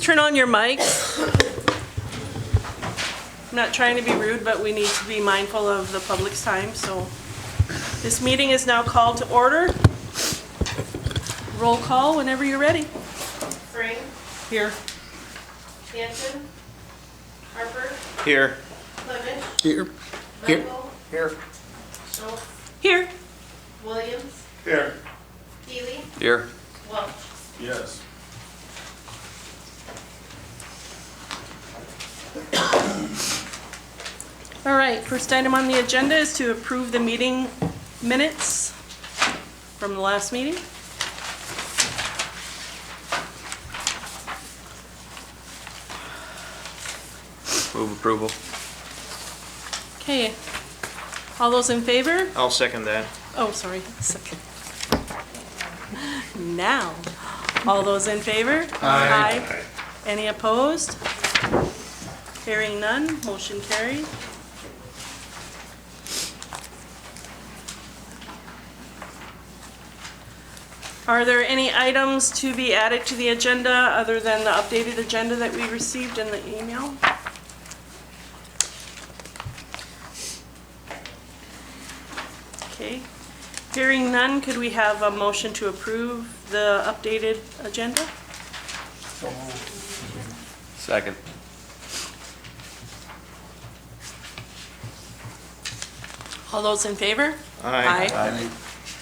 turn on your mics. I'm not trying to be rude, but we need to be mindful of the public's time, so this meeting is now called to order. Roll call whenever you're ready. Spring, Here. Yankton, Harper, Here. Clemish, Here. Michael, Here. Schultz, Here. Williams, Here. Healy, Here. Welch. Yes. All right, first item on the agenda is to approve the meeting minutes from the last meeting. Move approval. Okay, all those in favor? I'll second that. Oh, sorry. Second. Now, all those in favor? Aye. Any opposed? Hearing none, motion carried. Are there any items to be added to the agenda other than the updated agenda that we received in the email? Okay, hearing none, could we have a motion to approve the updated agenda? Second. All those in favor? Aye.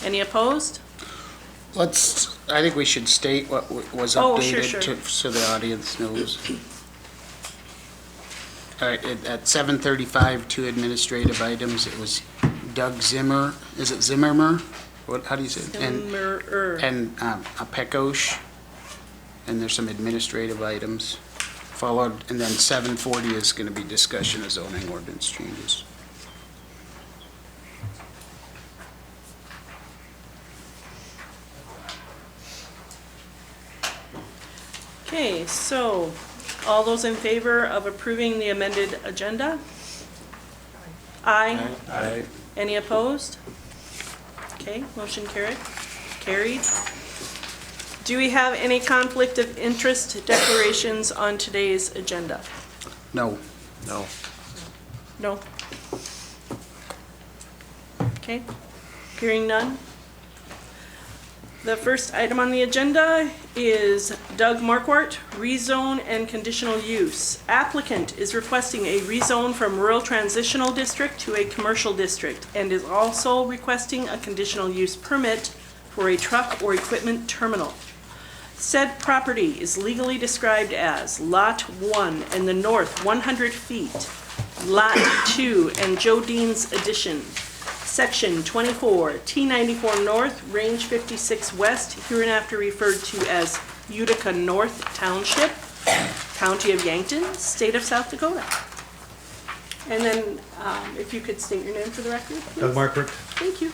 Any opposed? I think we should state what was Oh, sure, updated sure. so the audience knows. All right, at 7:35, 2 administrative items. It was Doug Zimmer, is it Zimmermer? How do you say it? Zimmerer. And a Pekosh. And there's some administrative items followed. And then 7:40 is going to be discussion of zoning ordinance changes. Okay, so all those in favor of approving the amended agenda? Aye. Aye. Any opposed? Okay, motion carried. Do we have any conflict of interest declarations on today's agenda? No. No. No? Okay, hearing none. The first item on the agenda is Doug Marquardt, rezone and conditional use. Applicant is requesting a rezone from rural transitional district to a commercial district and is also requesting a conditional use permit for a truck or equipment terminal. Said property is legally described as Lot 1 in the north 100 feet, Lot 2 and Joe Dean's addition, Section 24, T94 North, Range 56 West, hereinafter referred to as Utica North Township, County of Yankton, State of South Dakota. And then, if you could state your name for the record, please. Doug Marquardt. Thank you.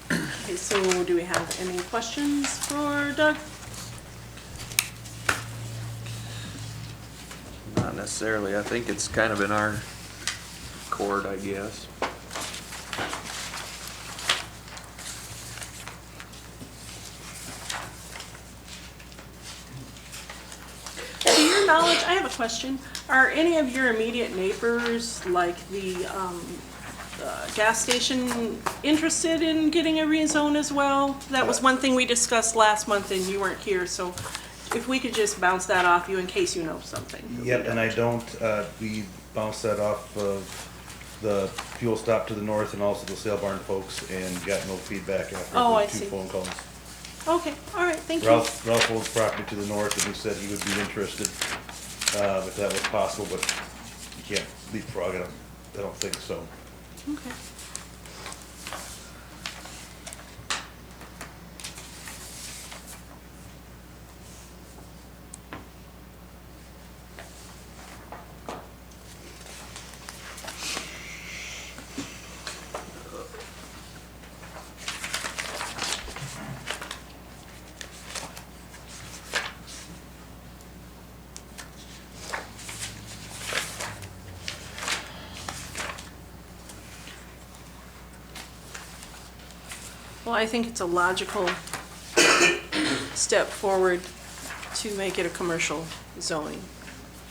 Okay, so do we have any questions for Doug? Not necessarily. I think it's kind of in our court, I guess. To your knowledge, I have a question. Are any of your immediate neighbors, like the gas station, interested in getting a rezone as well? That was one thing we discussed last month and you weren't here, so if we could just bounce that off you in case you know something. Yep, and I don't, we bounced that off of the fuel stop to the north and also the sale barn folks and got no feedback after Oh, I the 2 see. phone calls. Okay, all right, thank you. Ralph owns property to the north and he said he would be interested, if that was possible, but you can't leapfrog it. I don't think so. Okay. Well, I think it's a logical step forward to make it a commercial zoning.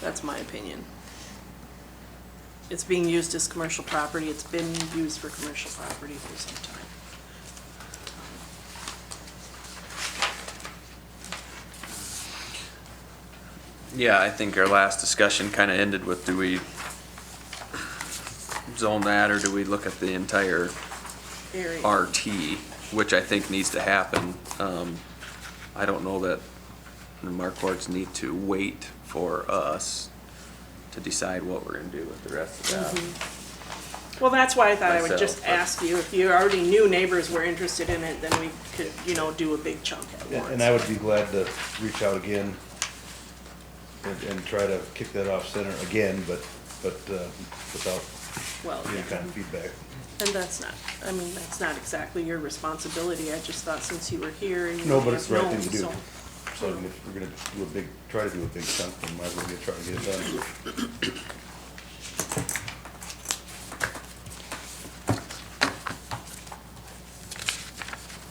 That's my opinion. It's being used as commercial property. It's been used for commercial property for some time. Yeah, I think our last discussion kind of ended with, do we zone that, or do we look at the entire Area. RT, which I think needs to happen. I don't know that the Marquards need to wait for us to decide what we're gonna do with the rest of that. Well, that's why I thought I would just Myself, but- ask you, if you already knew neighbors were interested in it, then we could, do a big chunk at once. And I would be glad to reach out again and try to kick that off center again, but without Well, any yeah. kind of feedback. And that's not exactly your responsibility. I just thought since you were here and you No, may but it's the have right known, thing to do. so. So if we're gonna try to do a big chunk, then might as well try to get it done.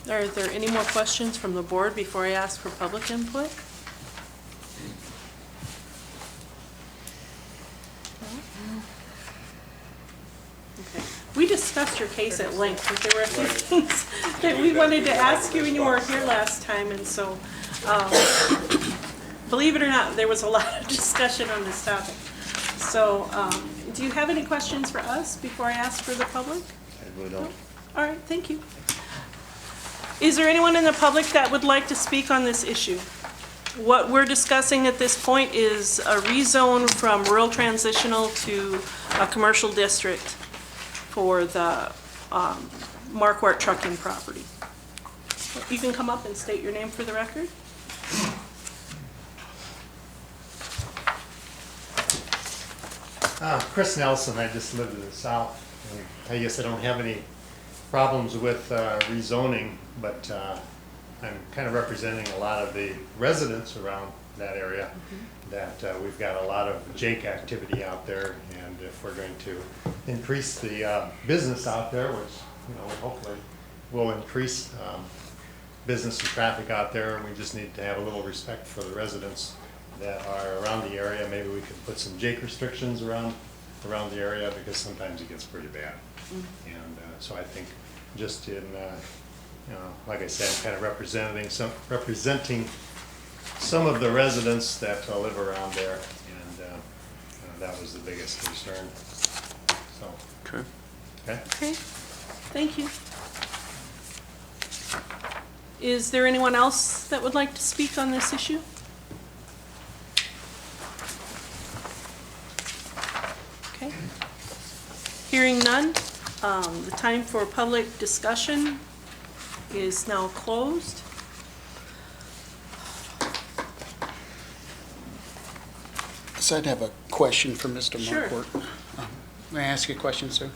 Are there any more questions from the board before I ask for public input? Okay. We discussed your case at length, but there were a few things that we wanted to ask you when you weren't here last time, and so, believe it or not, there was a lot of discussion on this topic. So, do you have any questions for us before I ask for the public? I really don't. All right, thank you. Is there anyone in the public that would like to speak on this issue? What we're discussing at this point is a rezone from rural transitional to a commercial district for the Marquardt trucking property. You can come up and state your name for the record. Chris Nelson, I just live to the south. I guess I don't have any problems with rezoning, but I'm kind of representing a lot of the residents around that area, that we've got a lot of Jake activity out there, and if we're going to increase the business out there, which, hopefully will increase business and traffic out there, and we just need to have a little respect for the residents that are around the area. Maybe we could put some Jake restrictions around the area, because sometimes it gets pretty bad. And so I think just in, like I said, kind of representing some of the residents that live around there, and that was the biggest concern. So, Okay. okay. Okay, thank you. Is there anyone else that would like to speak on this issue? Okay. Hearing none, the time for public discussion is now closed. So I'd have a question for Mr. Sure. Marquardt. May I ask you a question, sir?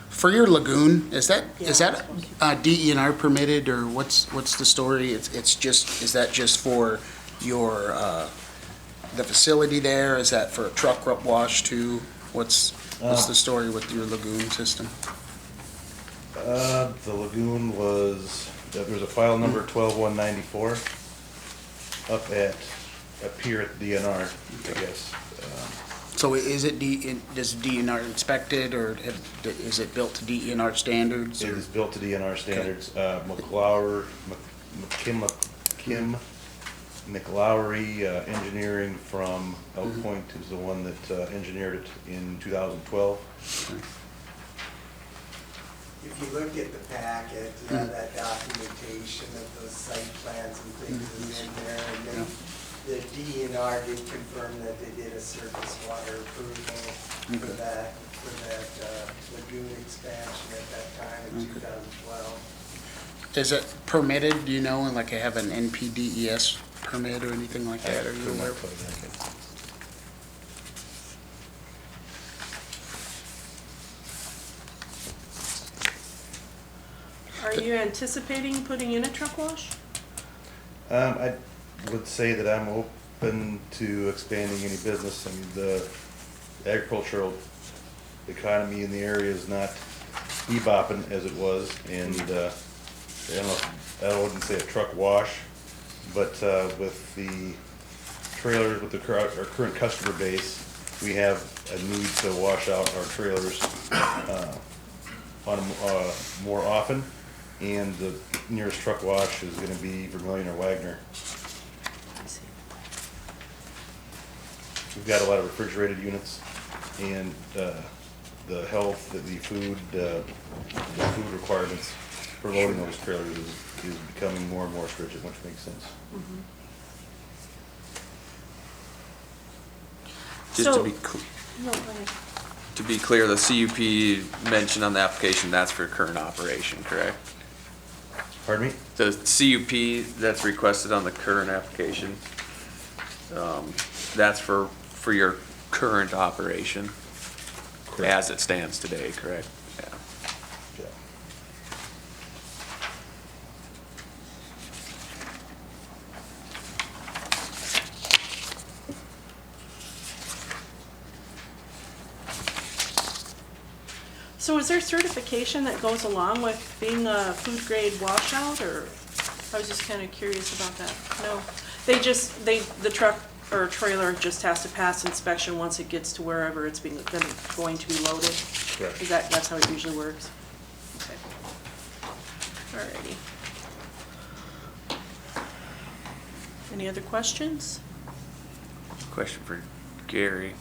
For your lagoon, is that DENR permitted, or what's the story? It's just, is that just for your, the facility there? Is that for a truck wash too? What's the story with your lagoon system? The lagoon was, there's a file number 12194 up here at DNR, I guess. So is it does DENR inspect it, or is it built to DENR standards? It or- is built to DNR standards. Kim McLaury Engineering from Elk Point is the one that engineered it in 2012. If you look at the packet, that documentation of those site plans and things is in there, and then the DENR did confirm that they did a surface water approval for that lagoon expansion at that time in 2012. Is it permitted, do you know, and like I have an NPDES permit or anything like that? Are you aware? Are you anticipating putting in a truck wash? I would say that I'm open to expanding any business. I mean, the agricultural economy in the area is not bebopping as it was, and I don't know, I wouldn't say a truck wash, but with the trailers, with our current customer base, we have a need to wash out our trailers more often, and the nearest truck wash is gonna be Vermillion or Wagner. We've got a lot of refrigerated units, and the health, the food requirements for loading those trailers is becoming more and more stringent, which makes sense. Just So- to be, No, go ahead. to be clear, the CUP mentioned on the application, that's for current operation, correct? Pardon me? The CUP that's requested on the current application, that's for your current operation as it stands today, correct? Yeah. Yeah. So is there certification that goes along with being a food grade washout, or, I was just kind of curious about that. No, the truck or trailer just has to pass inspection once it gets to wherever it's going to be loaded? Correct. That's how it usually works? Okay. Alrighty. Any other questions? Question for Gary.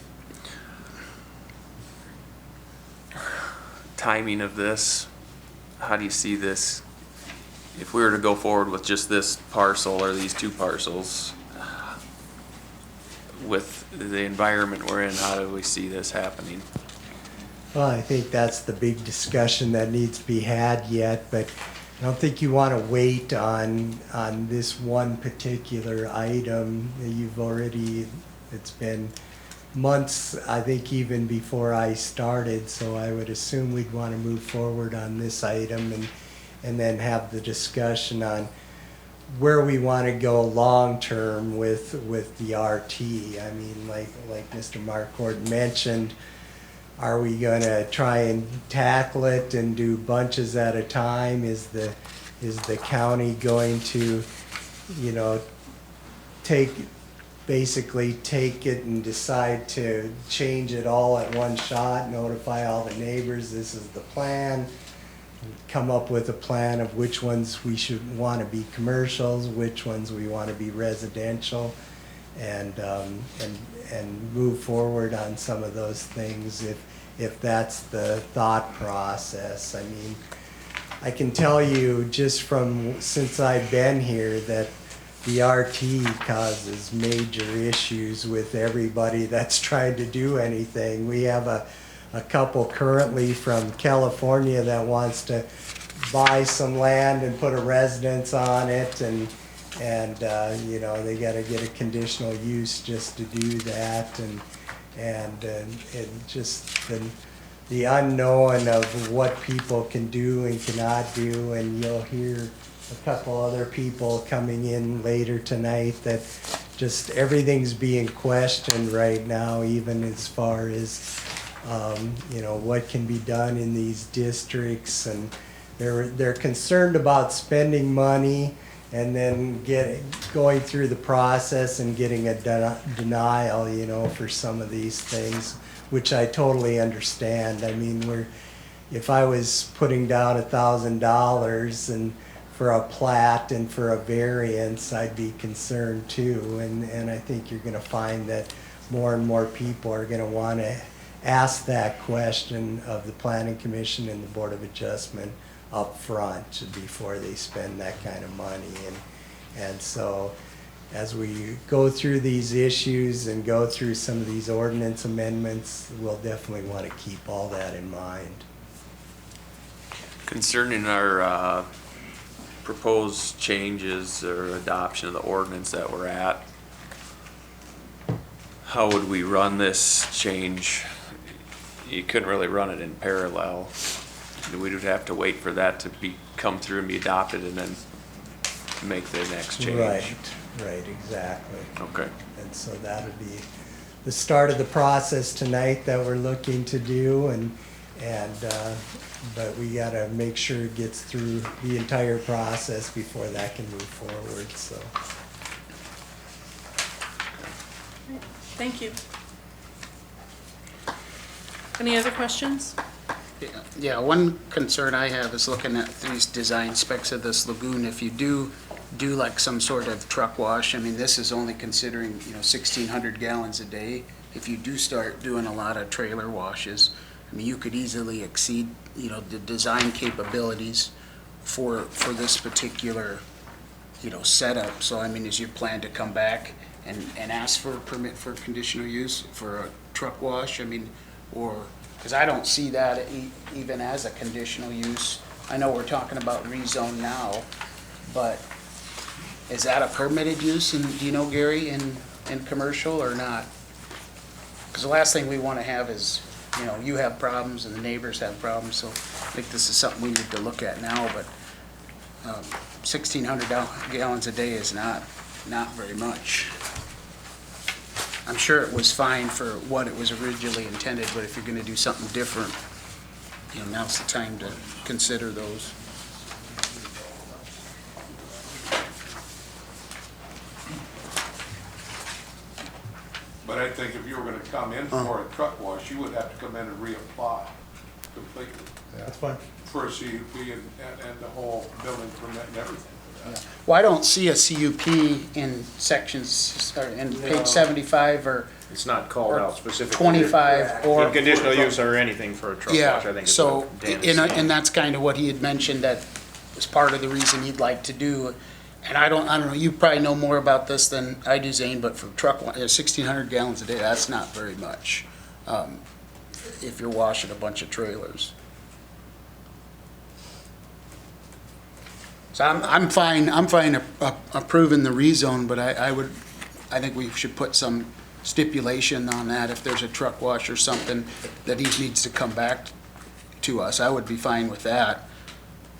Timing of this, how do you see this? If we were to go forward with just this parcel or these two parcels, with the environment we're in, how do we see this happening? Well, I think that's the big discussion that needs to be had yet, but I don't think you want to wait on this one particular item. It's been months, I think, even before I started, so I would assume we'd want to move forward on this item and then have the discussion on where we want to go long-term with the RT. I mean, like Mr. Marquardt mentioned, are we going to try and tackle it and do bunches at a time? Is the county going to, basically take it and decide to change it all at one shot, notify all the neighbors, this is the plan, come up with a plan of which ones we should want to be commercials, which ones we want to be residential, and move forward on some of those things if that's the thought process. I mean, I can tell you just since I've been here that the RT causes major issues with everybody that's trying to do anything. We have a couple currently from California that wants to buy some land and put a residence on it, and they got to get a conditional use just to do that, and just the unknown of what people can do and cannot do, and you'll hear a couple other people coming in later tonight that just everything's being questioned right now, even as far as what can be done in these districts, and they're concerned about spending money and then going through the process and getting a denial, for some of these things, which I totally understand. I mean, if I was putting down $1,000 and for a plat and for a variance, I'd be concerned too, and I think you're going to find that more and more people are going to want to ask that question of the Planning Commission and the Board of Adjustment up front before they spend that kind of money. And so as we go through these issues and go through some of these ordinance amendments, we'll definitely want to keep all that in mind. Concerning our proposed changes or adoption of the ordinance that we're at, how would we run this change? You couldn't really run it in parallel. We would have to wait for that to come through and be adopted and then make the next change. Right, exactly. Okay. And so that would be the start of the process tonight that we're looking to do, And, but we gotta make sure it gets through the entire process before that can move forward, so. Thank you. Any other questions? Yeah, one concern I have is looking at these design specs of this lagoon. If you do like some sort of truck wash, I mean, this is only considering, 1,600 gallons a day. If you do start doing a lot of trailer washes, I mean, you could easily exceed, the design capabilities for this particular, setup. So, I mean, is your plan to come back and ask for a permit for conditional use for a truck wash? I mean, or, because I don't see that even as a conditional use. I know we're talking about rezone now, but is that a permitted use, and do you know, Gary, in commercial or not? Because the last thing we want to have is, you have problems and the neighbors have problems, so I think this is something we need to look at now, but 1,600 gallons a day is not very much. I'm sure it was fine for what it was originally intended, but if you're gonna do something different, now's the time to consider those. But I think if you were gonna come in for a truck wash, you would have to come in and reapply completely That's fine. for a CUP and the whole building permit and everything for that. Well, I don't see a CUP in sections, or in page 75 or It's not called out specifically. 25 or. In conditional use or anything for a truck wash, I think. Is So, what Dan is saying. and that's kind of what he had mentioned, that was part of the reason he'd like to do. And I don't know, you probably know more about this than I do, Zane, but for truck, 1,600 gallons a day, that's not very much, if you're washing a bunch of trailers. So I'm fine approving the rezone, but I think we should put some stipulation on that if there's a truck wash or something that he needs to come back to us. I would be fine with that.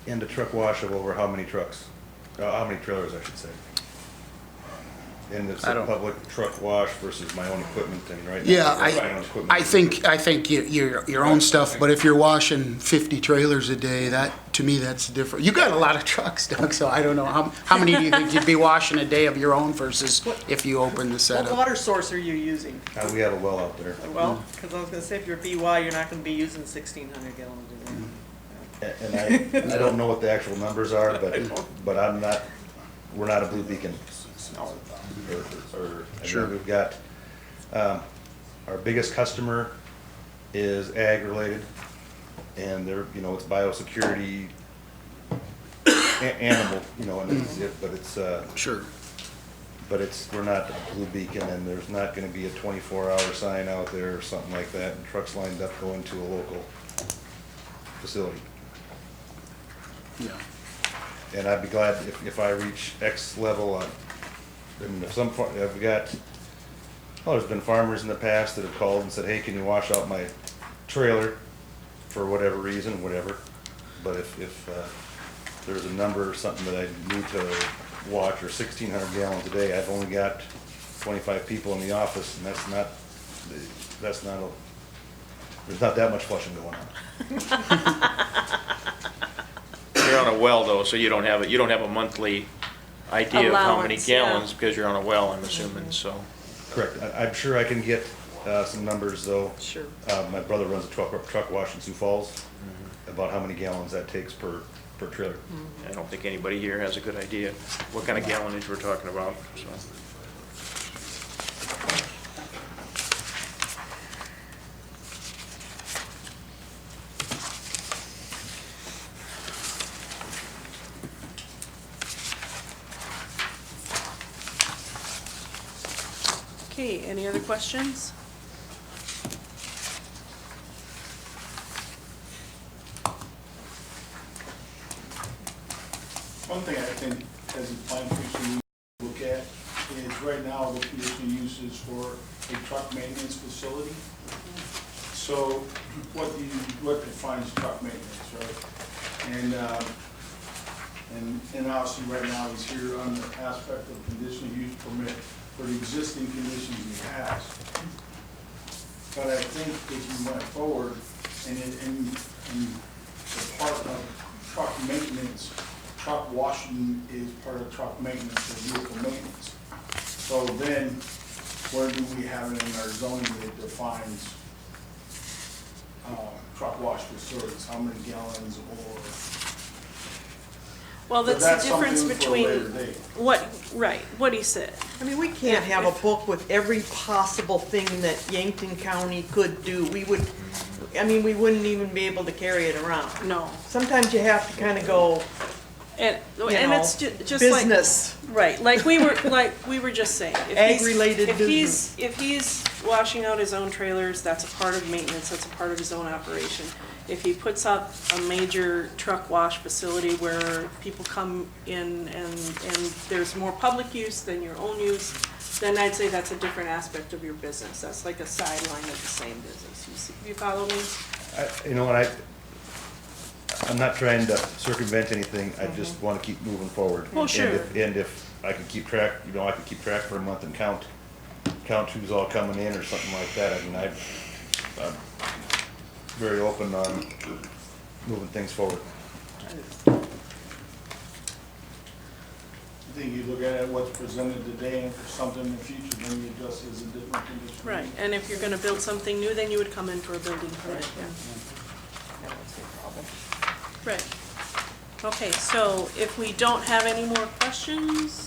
And a truck wash of over how many trucks? How many trailers, I should say. And it's I a don't- public truck wash versus my own equipment thing, right? Yeah, My own equipment. I think your own stuff, but if you're washing 50 trailers a day, to me, that's different. You got a lot of trucks, Doug, so I don't know, how many do you think you'd be washing a day of your own versus if you open the What setup? water source are you using? We have a well out there. Well, because I was gonna say, if you're BY, you're not gonna be using 1,600 gallons a day. And I don't know what the actual numbers are, but we're not a Blue Beacon. Sure. We've got, our biggest customer is ag related, and they're, it's biosecurity, animal, and Sure. but we're not a Blue Beacon, and there's not gonna be a 24-hour sign out there or something like that, and trucks lined up going to a local facility. Yeah. And I'd be glad if I reach X level on, and if I've got, there's been farmers in the past that have called and said, hey, can you wash out my trailer for whatever reason, whatever. But if there's a number or something that I need to wash, or 1,600 gallons a day, I've only got 25 people in the office, and there's not that much flushing going on. You're on a well though, so you don't have a monthly idea of how many Allowance, yeah. gallons, because you're on a well, I'm assuming, so. Correct. I'm sure I can get some numbers, though. Sure. My brother runs a truck wash in Sioux Falls, about how many gallons that takes per trailer. I don't think anybody here has a good idea what kind of gallonage we're talking about, so. Okay, any other questions? One thing I think as a plan commission we look at is right now the conditional use is for a truck maintenance facility. So what defines truck maintenance, right? And obviously right now he's here on the aspect of conditional use permit for the existing conditions he has. But I think if we went forward, And the part of truck maintenance, truck washing is part of truck maintenance or vehicle maintenance. So then, where do we have it in our zoning that defines truck wash facilities, how many gallons or? Well, But that's the difference something for a between later date. what he said. I mean, we can't Yeah, have a book with every possible thing that Yankton County could do. We wouldn't even be able to carry it around. No. Sometimes you have to kind of go, And you and know, it's just business. like, right, like we were just saying. If he's- Ag-related If he's washing out his own trailers, that's a part of maintenance, that's a part of his own operation. If he puts up a major truck wash facility where people come in and there's more public use than your own use, then I'd say that's a different aspect of your business. That's like a sideline of the same business. You follow me? You know what, I'm not trying to circumvent anything, I just wanna keep moving forward. Well, sure. And if I could keep track, I could keep track for a month and count who's all coming in or something like that, I mean, I'm very open on moving things forward. I think you look at what's presented today, and if there's something in the future, then you adjust as a different condition. Right, and if you're gonna build something new, then you would come in for a building permit, yeah. Right. Okay, so if we don't have any more questions,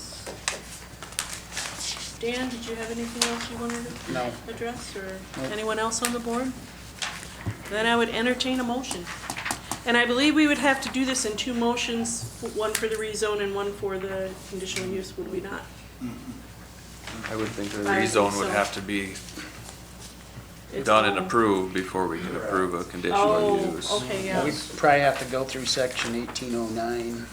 Dan, did you have anything else you wanted to No. address, or Nope. anyone else on the board? Then I would entertain a motion. And I believe we would have to do this in two motions, one for the rezone and one for the conditional use, would we not? I would think the I think rezone would so. have to be It's done and all- approved before we can approve a conditional Oh, use. okay, yeah. We'd probably have to go through section 1809.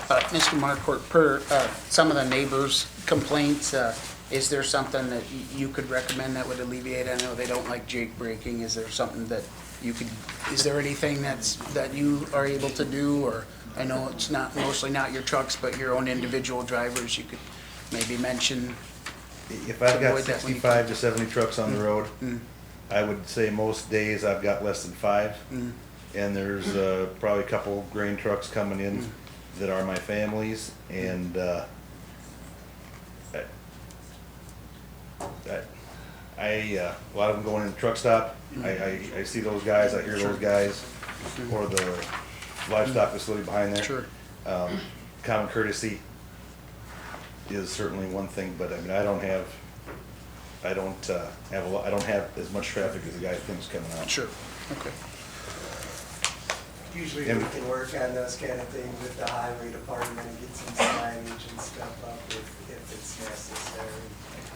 Mr. Marquardt, per some of the neighbors' complaints, is there something that you could recommend that would alleviate? I know they don't like jake breaking. Is there something that you could, is there anything that you are able to do? Or I know it's mostly not your trucks, but your own individual drivers, you could maybe mention. If I've got Avoid that when you 65 to 70 trucks on the road, Mm. I would say most days I've got less than 5. Mm. And there's probably a couple grain trucks coming in that are my family's, and a lot of them going in the truck stop. I see those guys, I hear those guys, or the livestock facility behind there. Sure. Common courtesy is certainly one thing, but I mean, I don't have as much traffic as the guy thinks coming out. Sure, okay. Usually we And- can work on those kind of things with the highway department and get some signage and stuff up if it's necessary.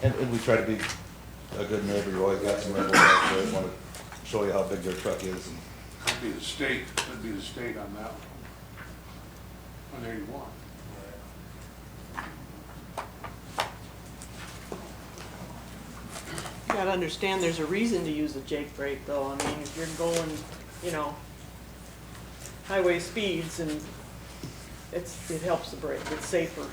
And we try to be a good neighbor, you always got some rebel guys that want to show you how big their truck is. And That'd be the state on that one. On 81. you gotta understand, there's a reason to use a jake brake though. I mean, if you're going, highway speeds and it helps the brake, it's safer.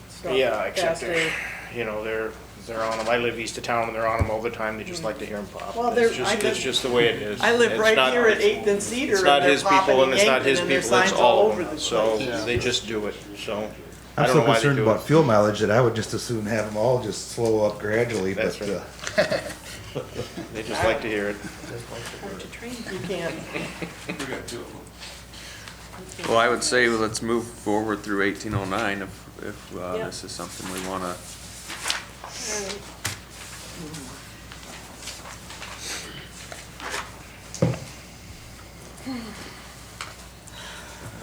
Stop Yeah, except faster. they're on them. I live east of town and they're on them all the time. They just like to hear them pop. Well, It's just the way it is. I live It's right not- here at 8th and Cedar. It's not and they're his popping people and in it's not Yankton, his and there's people, it's signs all over of them. the So place. they just do it, so. I I'm don't so know why they concerned do about it. fuel mileage that I would just as soon have them all just slow up gradually, That's but, right. They just like to hear it. Hard to train. You can't. We got 2 of them. Well, I would say let's move forward through 1809 if Yeah. this is something we want to.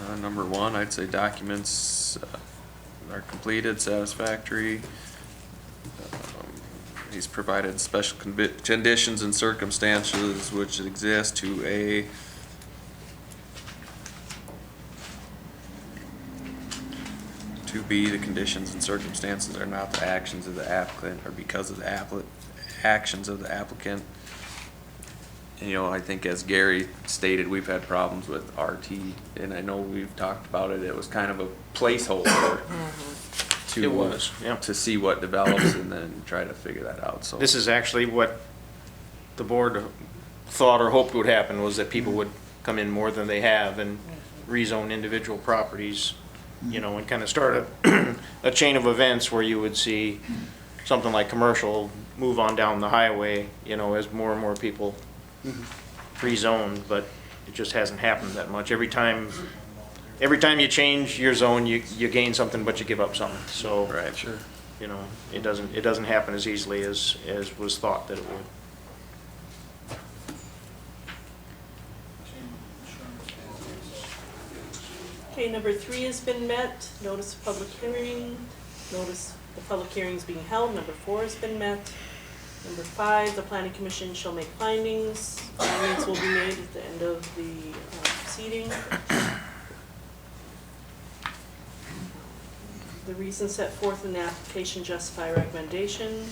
Alright. Number 1, I'd say documents are completed, satisfactory. He's provided special conditions and circumstances which exist to 2B, the conditions and circumstances are not the actions of the applicant or because of the actions of the applicant. And, you know, I think as Gary stated, we've had problems with RT, and I know we've talked about it. It was kind of a placeholder to, It was, yeah. to see what develops and then try to figure that out, so. This is actually what the board thought or hoped would happen, was that people would come in more than they have and rezone individual properties, you know, and kind of start a chain of events where you would see something like commercial move on down the highway, you know, as more and more people rezone, but it just hasn't happened that much. Every time you change your zone, you gain something, but you give up something. So, Right, sure. you know, it doesn't happen as easily as was thought that it would. Okay, number 3 has been met. Notice of public hearing. Notice the public hearing is being held. Number 4 has been met. Number 5, the planning commission shall make findings. Findings will be made at the end of the proceeding. The reasons set forth in the application justify recommendation.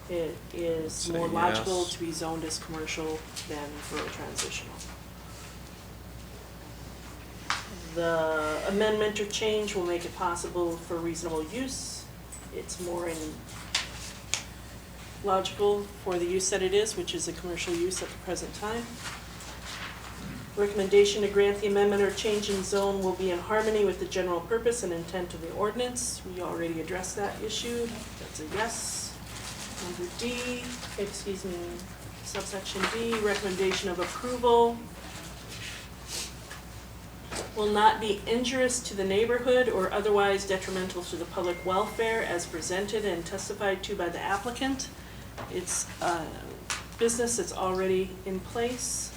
It is Say more logical yes. to be zoned as commercial than rural transitional. The amendment or change will make it possible for reasonable use. It's more logical for the use that it is, which is a commercial use at the present time. Recommendation to grant the amendment or change in zone will be in harmony with the general purpose and intent of the ordinance. We already addressed that issue. That's a yes. Number D, subsection D, recommendation of approval will not be injurious to the neighborhood or otherwise detrimental to the public welfare as presented and testified to by the applicant. It's a business that's already in place.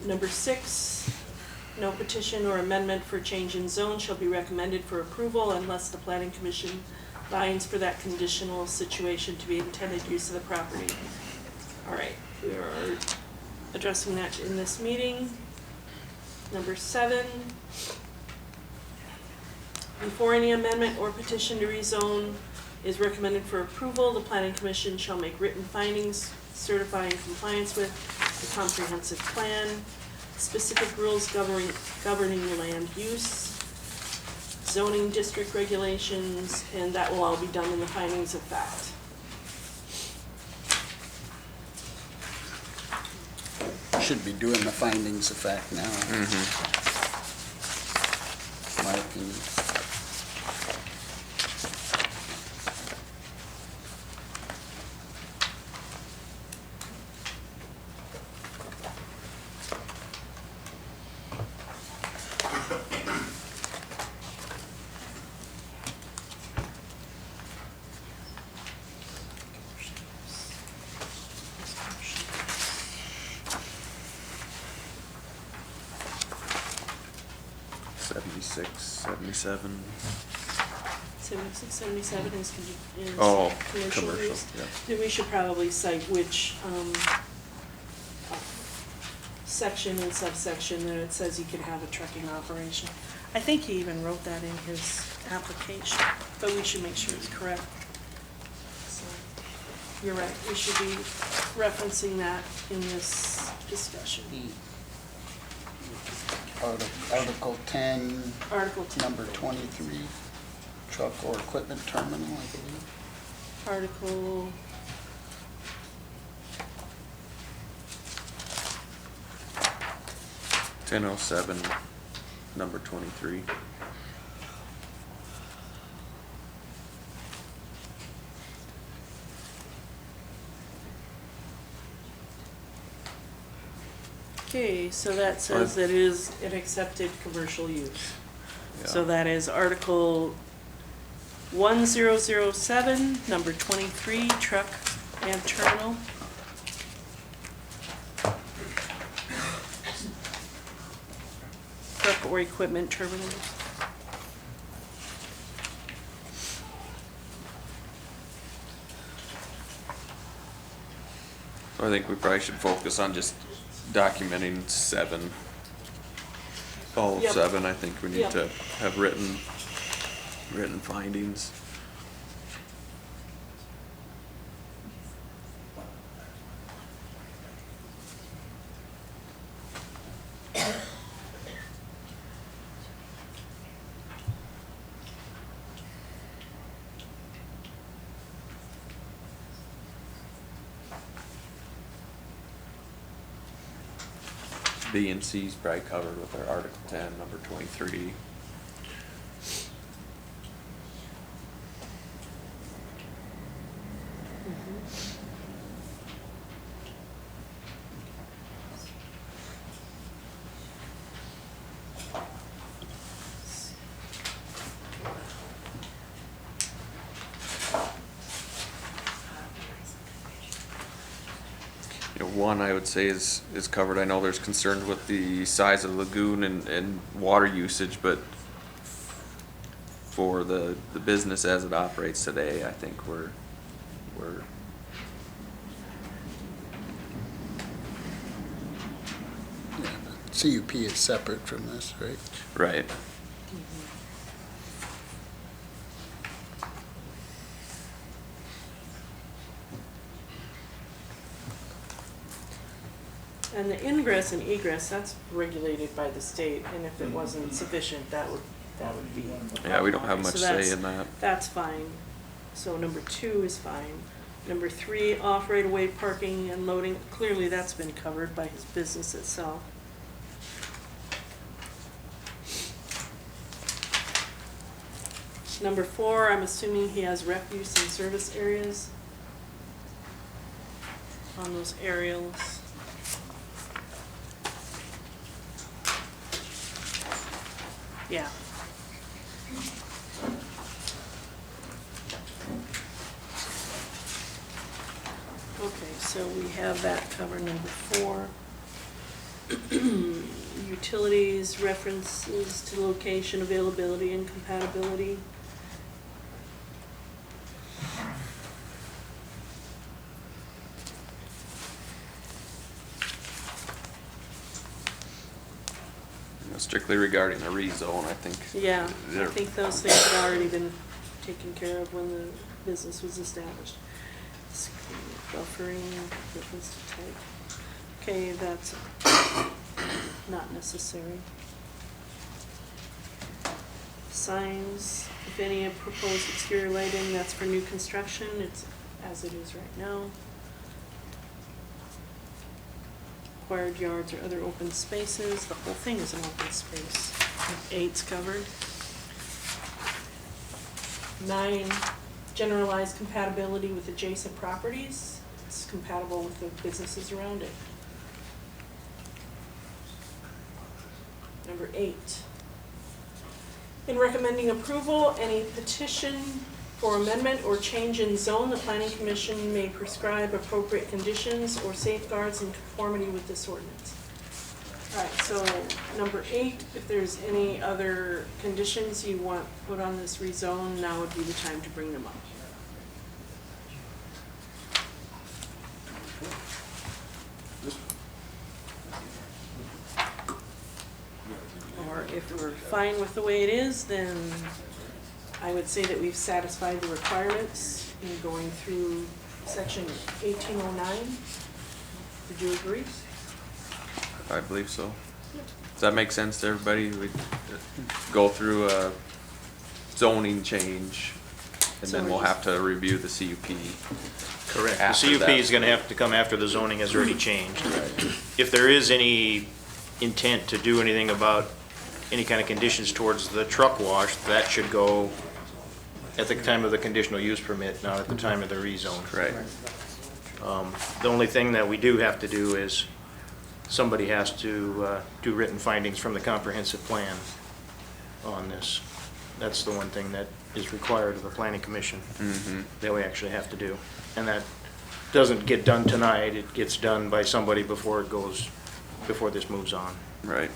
Number 6, no petition or amendment for change in zone shall be recommended for approval unless the planning commission finds for that conditional situation to be intended use of the property. All right, we are addressing that in this meeting. Number 7, before any amendment or petition to rezone is recommended for approval, the planning commission shall make written findings certifying compliance with the comprehensive plan, specific rules governing land use, zoning district regulations, and that will all be done in the findings of fact. Should be doing the findings of fact now. My opinion. '76, '77. 76, 77 is Oh, commercial commercial, use. yeah. Then we should probably cite which section and subsection that it says he could have a trucking operation. I think he even wrote that in his application, but we should make sure it's correct. So, you're right, we should be referencing that in this discussion. Article 10, Article 10. number 23, truck or equipment terminal, I believe. Article 1007, number 23. Okay, so that says that it is an accepted commercial use. So that is Article 1007, number 23, truck and terminal. Truck or equipment terminals. I think we probably should focus on just documenting 7. All of Yep. 7, I think we need Yep. to have written written findings. B and C is probably covered with our Article 10, number 23. You know, one I would say is covered. I know there's concerns with the size of the lagoon and water usage, but for the business as it operates today, I think we're Yeah, but CUP is separate from this, right? right. And the ingress and egress, that's regulated by the state, and if it wasn't sufficient, that would be. Yeah, we don't have much So say that's- in that. That's fine. So number 2 is fine. Number 3, off right-of-way parking and loading, clearly that's been covered by his business itself. Number 4, I'm assuming he has refuse and service areas on those aerials. Yeah. Okay, so we have that covered, number 4. Utilities, references to location, availability, and compatibility. You know, strictly regarding the rezone, I think. Yeah, I There- think those things had already been taken care of when the business was established. Buffering, reference to type. Okay, that's not necessary. Signs, if any, of proposed exterior lighting, that's for new construction, it's as it is right now. Required yards or other open spaces, the whole thing is an open space. 8's covered. 9, generalized compatibility with adjacent properties. It's compatible with the businesses around it. Number 8. In recommending approval, any petition for amendment or change in zone, the planning commission may prescribe appropriate conditions or safeguards in conformity with this ordinance. All right, so number 8, if there's any other conditions you want put on this rezone, now would be the time to bring them up. Or if we're fine with the way it is, then I would say that we've satisfied the requirements in going through section 1809. Would you agree? I believe so. Does that make sense to everybody? We go through a zoning change, and So then we're we'll just- have to review the CUP. Correct. The After CUP that. is gonna have to come after the zoning has already changed. If there is any intent to do anything about any kind of conditions towards the truck wash, that should go at the time of the conditional use permit, not at the time of the rezone. Right. The only thing that we do have to do is, somebody has to do written findings from the comprehensive plan on this. That's the one thing that is required of the planning commission that we actually have to do. And that doesn't get done tonight, it gets done by somebody before it goes, before this moves on. Right.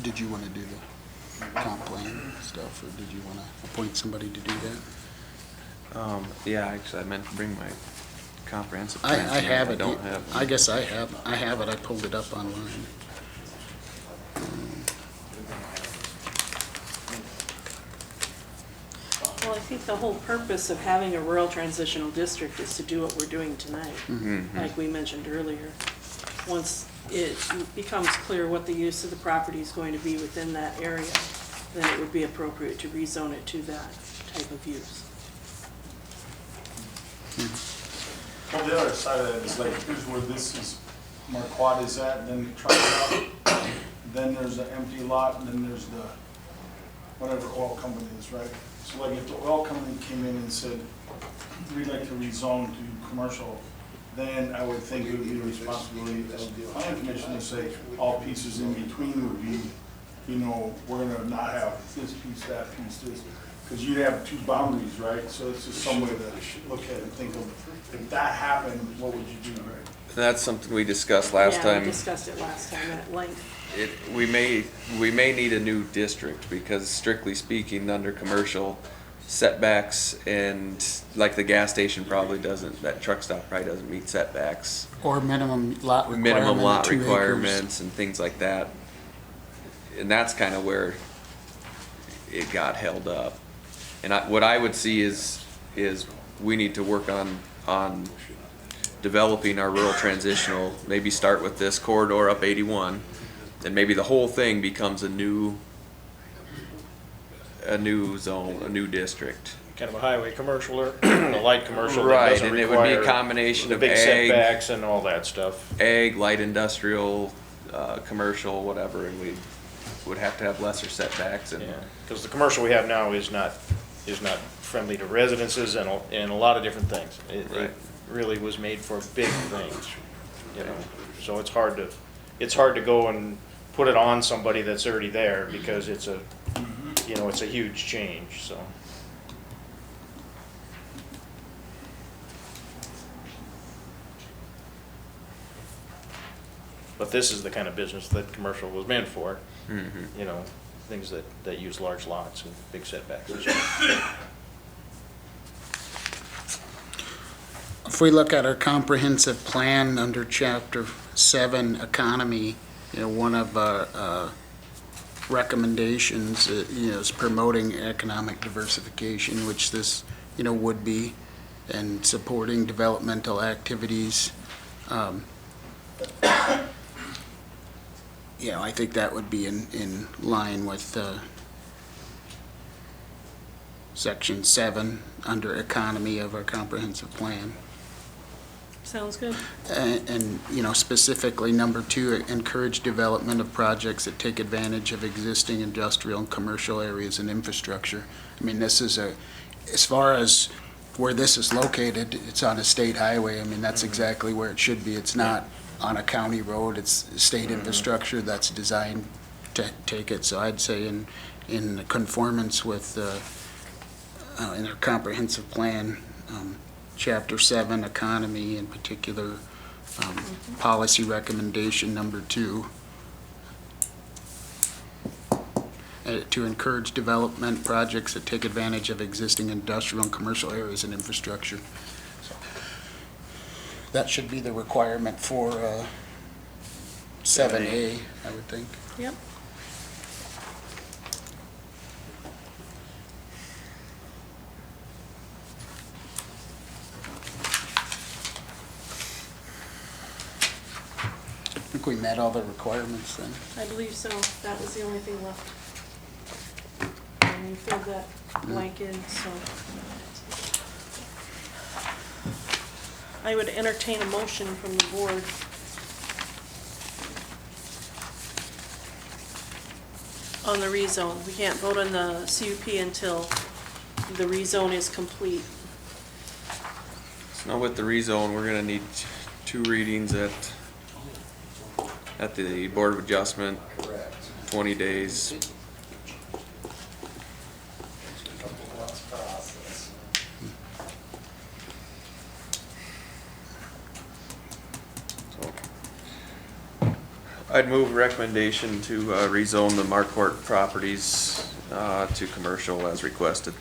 did you want to do the comp plan stuff, or did you want to appoint somebody to do that? Yeah, actually, I meant to bring my comprehensive I plan. tonight. have it. don't have I guess I have it. I pulled it up online. Well, I think the whole purpose of having a rural transitional district is to do what we're doing tonight, like we mentioned earlier. Once it becomes clear what the use of the property is going to be within that area, then it would be appropriate to rezone it to that type of use. Well, the other side of that is like, here's where this is, Marquardt is at, and then the truck stop, then there's an empty lot, and then there's the, whatever oil company is, right? So like if the oil company came in and said, we'd like to rezone to commercial, then I would think it would be the responsibility of the planning commission to say all pieces in between would be, you know, we're gonna not have this piece, that piece, this. Because you'd have two boundaries, right? So it's just some way to look at it and think of, if that happened, what would you do, right? That's something we discussed last Yeah, time. we discussed it last time at length. We may need a new district, because strictly speaking, under commercial setbacks, and like the gas station probably doesn't, that truck stop probably doesn't meet setbacks. Or minimum lot requirement. Minimum lot 2 acres. requirements and things like that. And that's kind of where it got held up. And what I would see is we need to work on developing our rural transitional, maybe start with this corridor up 81, and maybe the whole thing becomes a new zone, a new district. Kind of a highway commercial or a light commercial that Right, doesn't and it would be a require combination the of big ag, setbacks and all that stuff. ag, light industrial, commercial, whatever, and we would have to have lesser setbacks and. Yeah, because the commercial we have now is not friendly to residences and a lot of different things. It Right. really was made for big things, you know. So it's hard to go and put it on somebody that's already there, because it's a huge change, so. But this is the kind of business that commercial was meant for, you know, things that use large lots and big setbacks. If we look at our comprehensive plan under Chapter 7, Economy, you know, one of our recommendations, you know, is promoting economic diversification, which this, you know, would be, and supporting developmental activities. You know, I think that would be in line with Section 7 under Economy of our comprehensive plan. Sounds good. And, you know, specifically, number 2, encourage development of projects that take advantage of existing industrial and commercial areas and infrastructure. I mean, this is as far as where this is located, it's on a state highway. I mean, that's exactly where it should be. It's not on a county road. It's state infrastructure that's designed to take it. So I'd say in conformance with, in our comprehensive plan, Chapter 7, Economy in particular, policy recommendation number 2, to encourage development projects that take advantage of existing industrial and commercial areas and infrastructure. So that should be the requirement for 7A, I would think. Yep. I think we met all the requirements then. I believe so. That was the only thing left. And you filled that blank in, so. I would entertain a motion from the board. On the rezone. We can't vote on the CUP until the rezone is complete. So now with the rezone, we're gonna need 2 readings at the Board of Adjustment, 20 days. So I'd move recommendation to rezone the Marquardt properties to commercial as requested,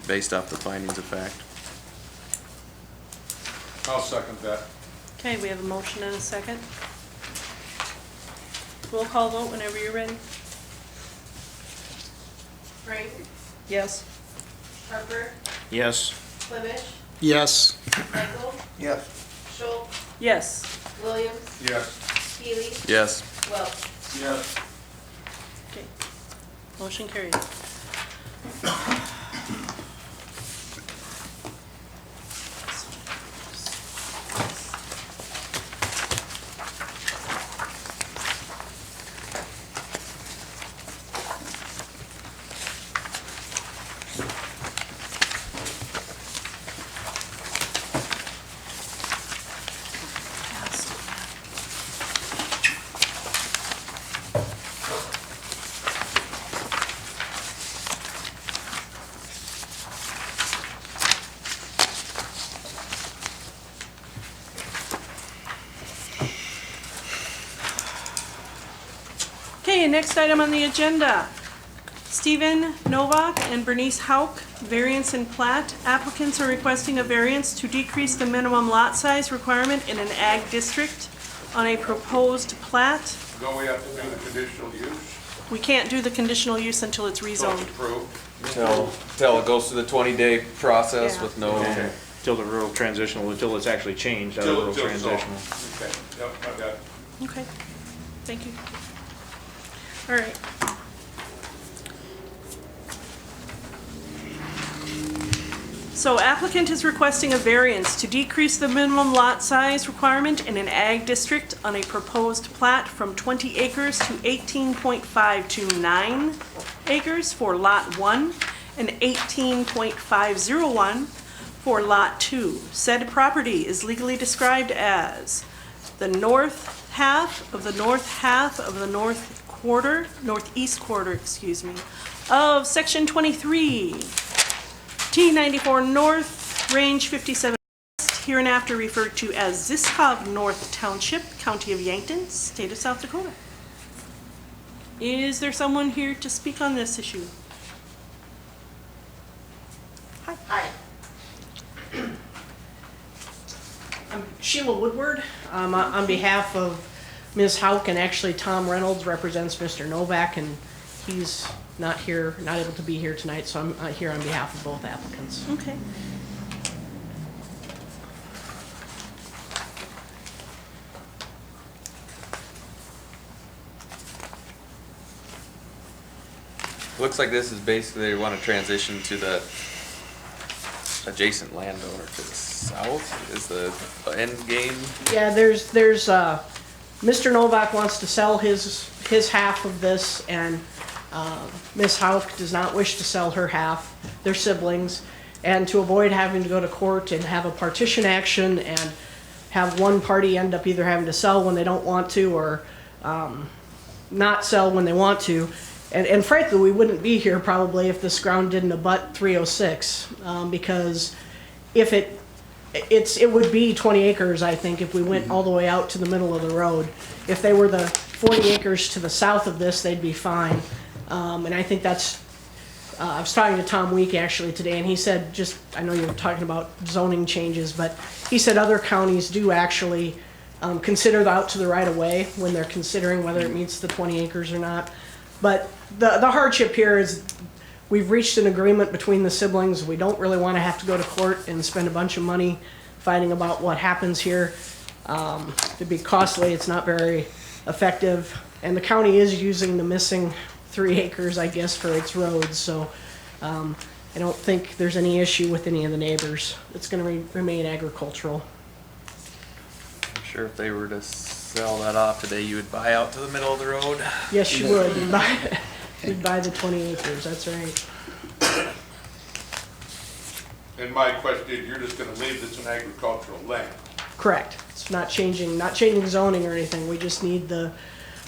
based off the findings of fact. I'll second that. Okay, we have a motion and a second. Roll call vote whenever you're ready. Frank, Yes. Harper, Yes. Clemish, Yes. Michael, Yes. Schultz, Yes. Williams, Yes. Healy, Yes. Welch. Yes. Okay. Motion carried. Okay, next item on the agenda. Stephen Novak and Bernice Hauk, variance and plat. Applicants are requesting a variance to decrease the minimum lot size requirement in an ag district on a proposed plat. Don't we have to do the conditional use? We can't do the conditional use until it's So it's rezoned. approved? Till it goes through the 20-day process Yeah. with no. Okay. Till the rural transitional, until it's actually changed out of rural Till it's all- transitional. Okay, yep, I got it. Okay, thank you. All right. So applicant is requesting a variance to decrease the minimum lot size requirement in an ag district on a proposed plat from 20 acres to 18.529 acres for Lot 1 and 18.501 for Lot 2. Said property is legally described as the northeast quarter, excuse me, of Section 23, T94 North, Range 57 West, hereinafter referred to as Ziskov North Township, County of Yankton, State of South Dakota. Is there someone here to speak on this issue? Hi. I'm Sheila Woodward. On behalf of Ms. Hauk, and actually Tom Reynolds represents Mr. Novak, and he's not here, not able to be here tonight, so I'm here on behalf of both applicants. Okay. Looks like this is basically they want to transition to the adjacent landowner to the south is the end game. Yeah, Mr. Novak wants to sell his half of this, and Ms. Hauk does not wish to sell her half. They're siblings, and to avoid having to go to court and have a partition action and have one party end up either having to sell when they don't want to or not sell when they want to. And frankly, we wouldn't be here probably if this ground didn't abut 306, because if it would be 20 acres, I think, if we went all the way out to the middle of the road. If they were the 40 acres to the south of this, they'd be fine. And I think that's, I was talking to Tom Week actually today, and he said, I know you were talking about zoning changes, but he said other counties do actually consider the out to the right of way when they're considering whether it meets the 20 acres or not. But the hardship here is we've reached an agreement between the siblings. We don't really want to have to go to court and spend a bunch of money fighting about what happens here. It'd be costly, it's not very effective, and the county is using the missing 3 acres, I guess, for its roads, so I don't think there's any issue with any of the neighbors. It's going to remain agricultural. I'm sure if they were to sell that off today, you would buy out to the middle of the road. Yes, you would. You'd buy the 20 acres, that's right. And my question, you're just gonna leave this an agricultural land? Correct. It's not changing zoning or anything. We just need the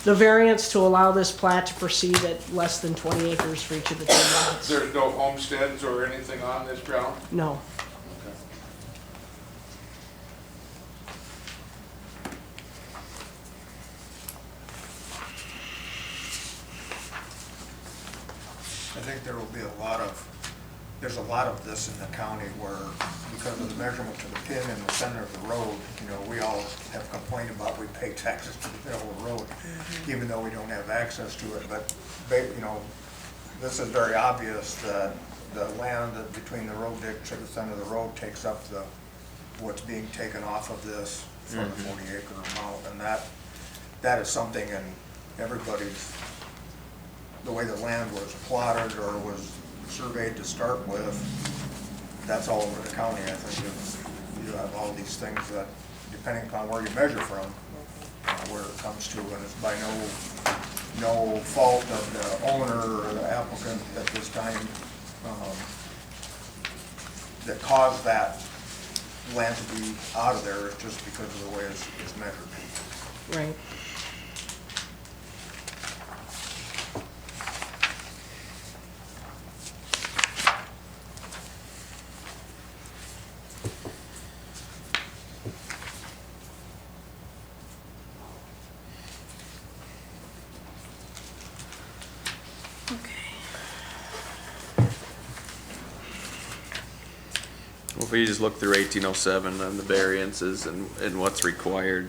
variance to allow this plat to proceed at less than 20 acres for each of the 2 lots. There's no homesteads or anything on this ground? No. I think there will be there's a lot of this in the county where, because of the measurement to the pin in the center of the road, you know, we all have complained about we pay taxes to the middle of the road, even though we don't have access to it, but, you know, this is very obvious that the land that between the road ditch to the center of the road takes up what's being taken off of this for the 40-acre amount, and that is something in everybody's, the way the land was plotted or was surveyed to start with, that's all over the county. I think you have all these things that, depending upon where you measure from, where it comes to, and it's by no fault of the owner or the applicant at this time that caused that land to be out of there. It's just because of the way it's measured. Right. Well, if we just look through 1807 and the variances and what's required,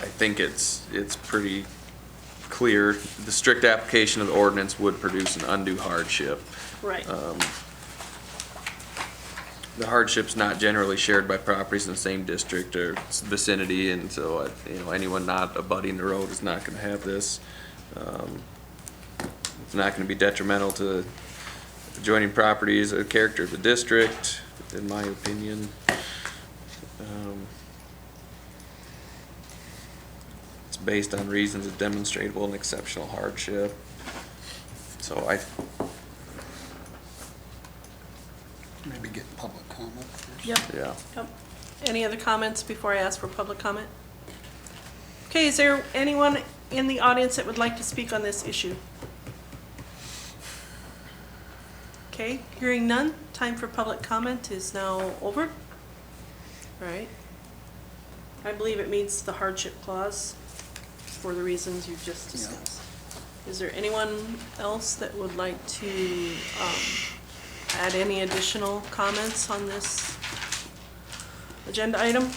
I think it's pretty clear. The strict application of the ordinance would produce an undue hardship. Right. The hardship's not generally shared by properties in the same district or vicinity, and so, you know, anyone not abutting the road is not gonna have this. It's not gonna be detrimental to adjoining properties or character of the district, in my opinion. It's based on reasons of demonstrable and exceptional hardship. So Maybe get public comment first. Yep. yeah. Yep. Any other comments before I ask for public comment? Okay, is there anyone in the audience that would like to speak on this issue? Okay, hearing none, time for public comment is now over. All right. I believe it meets the hardship clause for the reasons you just discussed. Is there anyone else that would like to add any additional comments on this agenda item?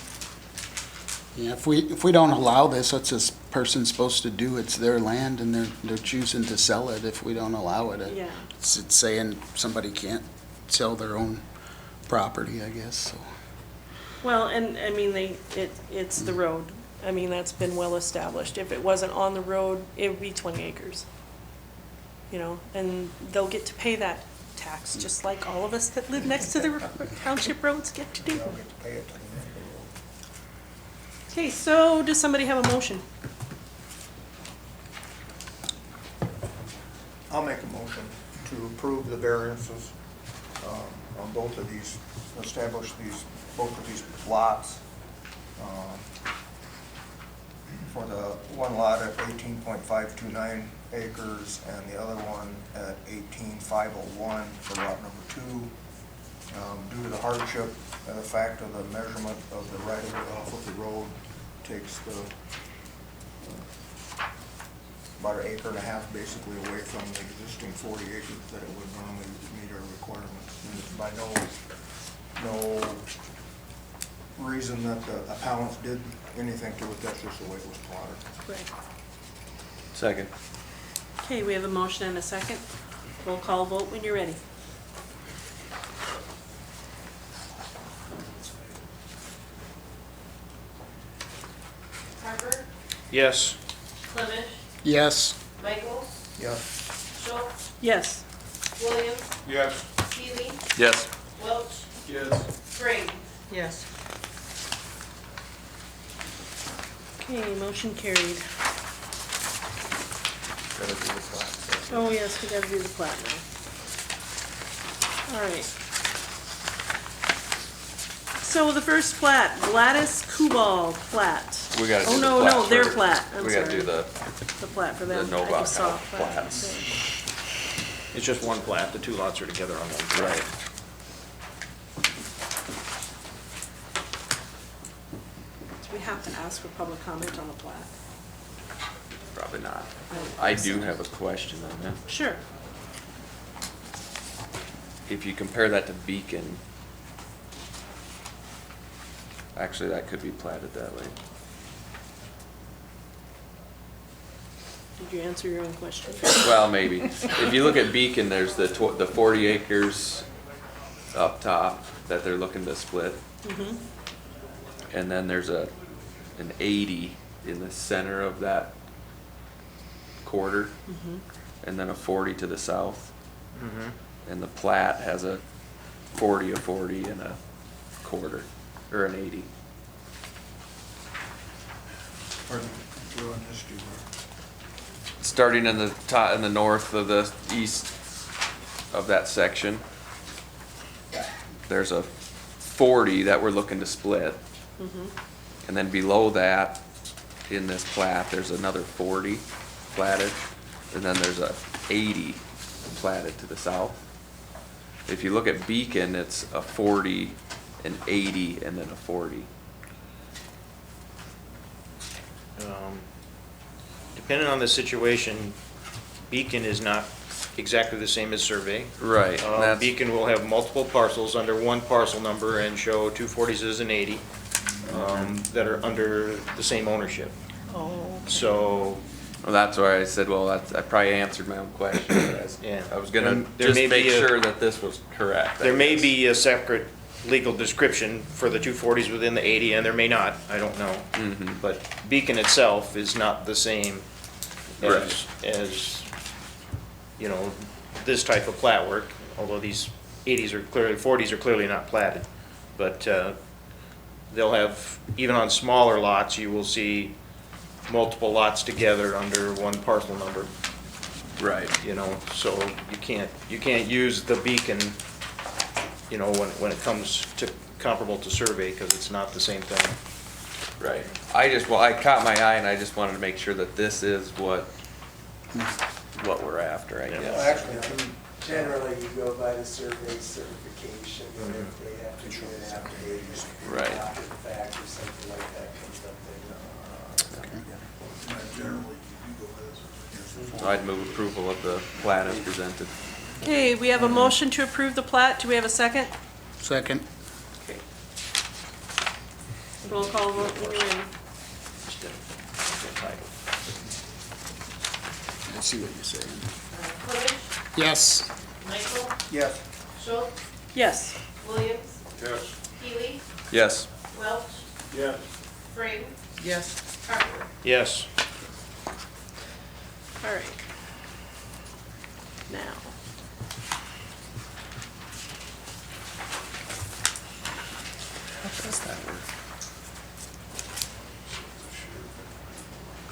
Yeah, if we don't allow this, what's this person supposed to do? It's their land and they're choosing to sell it. If we don't allow it, Yeah. it's saying somebody can't sell their own property, I guess, so. Well, and I mean, it's the road. I mean, that's been well established. If it wasn't on the road, it would be 20 acres. You know, and they'll get to pay that tax, just like all of us that live next to the township roads get to do. They'll get to pay it to the end of the road. Okay, so does somebody have a motion? I'll make a motion to approve the variances on both of these, establish both of these lots. For the one lot at 18.529 acres and the other one at 18,501 for lot number 2. Due to the hardship and the fact of the measurement of the right of way off of the road takes about 1.5 acres basically away from the existing 40 acres that it would normally meet our requirements. And it's by no reason that the appellants did anything to it, that's just the way it was plotted. Right. Second. Okay, we have a motion and a second. Roll call vote when you're ready. Harper, Yes. Clemish, Yes, Michaels, Yes. Schultz, Yes. Williams, Yes. Keely, Yes. Welch, Yes. Gray. Yes. Okay, motion carried. Gotta do the plat. Oh, yes, we gotta do the plat now. All right. So the first plat, Gladys Kubal plat. We gotta do Oh, the no, plat no, their first. plat, I'm We gotta do sorry. the The plat for them. The I just saw Novak plat. plats. It's just one plat, the two lots are together on one plat. right. Do we have to ask for public comment on the plat? Probably not. I do have a question on that. Sure. If you compare that to Beacon, actually, that could be platted that way. Did you answer your own question? Well, maybe. If you look at Beacon, there's the 40 acres up top that they're looking to split. Mm-hmm. And then there's an 80 in the center of that quarter. Mm-hmm. And then a 40 to the south. Mhm. And the plat has a 40, a 40, and a quarter, or an 80. Pardon, doing this, do you? Starting in the top, in the north of the east of that section, there's a 40 that we're looking to split. Mm-hmm. And then below that, in this plat, there's another 40 platted, and then there's a 80 platted to the south. If you look at Beacon, it's a 40, an 80, and then a 40. Depending on the situation, Beacon is not exactly the same as Survey. Right. that's- Beacon will have multiple parcels under one parcel number and show 240s and 80 that are under the same ownership. Oh, So, Well, that's why I said, well, that's, I probably answered my own question. Yeah. I was gonna There just may make be a- sure that this was correct. I there may guess. be a separate legal description for the 240s within the 80, and there may not, I don't know. Mhm. But Beacon itself is not the same Right. as, you know, this type of plat work, although these 80s are clearly, 40s are clearly not platted. But they'll have, even on smaller lots, you will see multiple lots together under one parcel number, Right. you know, so you can't use the Beacon, you know, when it comes to comparable to Survey, because it's not the same thing. Right. I caught my eye and I just wanted to make sure that this is what we're after, I Yeah. Well, guess. actually, generally you go by the survey certification, and if they have to do an affidavit, Right. after the fact or something like that comes up, then. I'd move approval of the plat as presented. Okay, we have a motion to approve the plat. Do we have a second? Second. Okay. Roll call vote, Lynn. I see what you're saying. Bush, Yes. Michael, Yes. Schultz, Yes. Williams, Yes. Healy, Yes. Yes. Welch, Frame, yes. Harper. Yes. All right. Now. How does that work?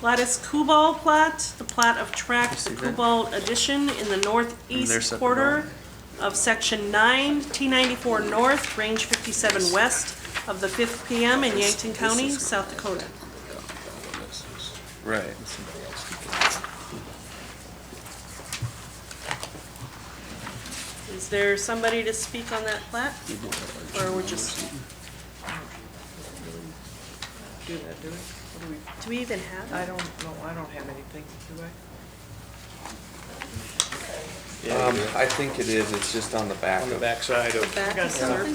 Gladys Kubal plat, the plat of tract, the see that? Kubal addition in the They're northeast separate quarter of section 9, T94 North, range 57 west of the 5th PM in Yankton County, South Dakota. Right. Is there somebody to speak on that plat? Or we're just, Do that, do we? What do we? do we even have I it? don't know, I don't have anything, do I? I think it is, it's just on the back On the of. backside of, Back got of something?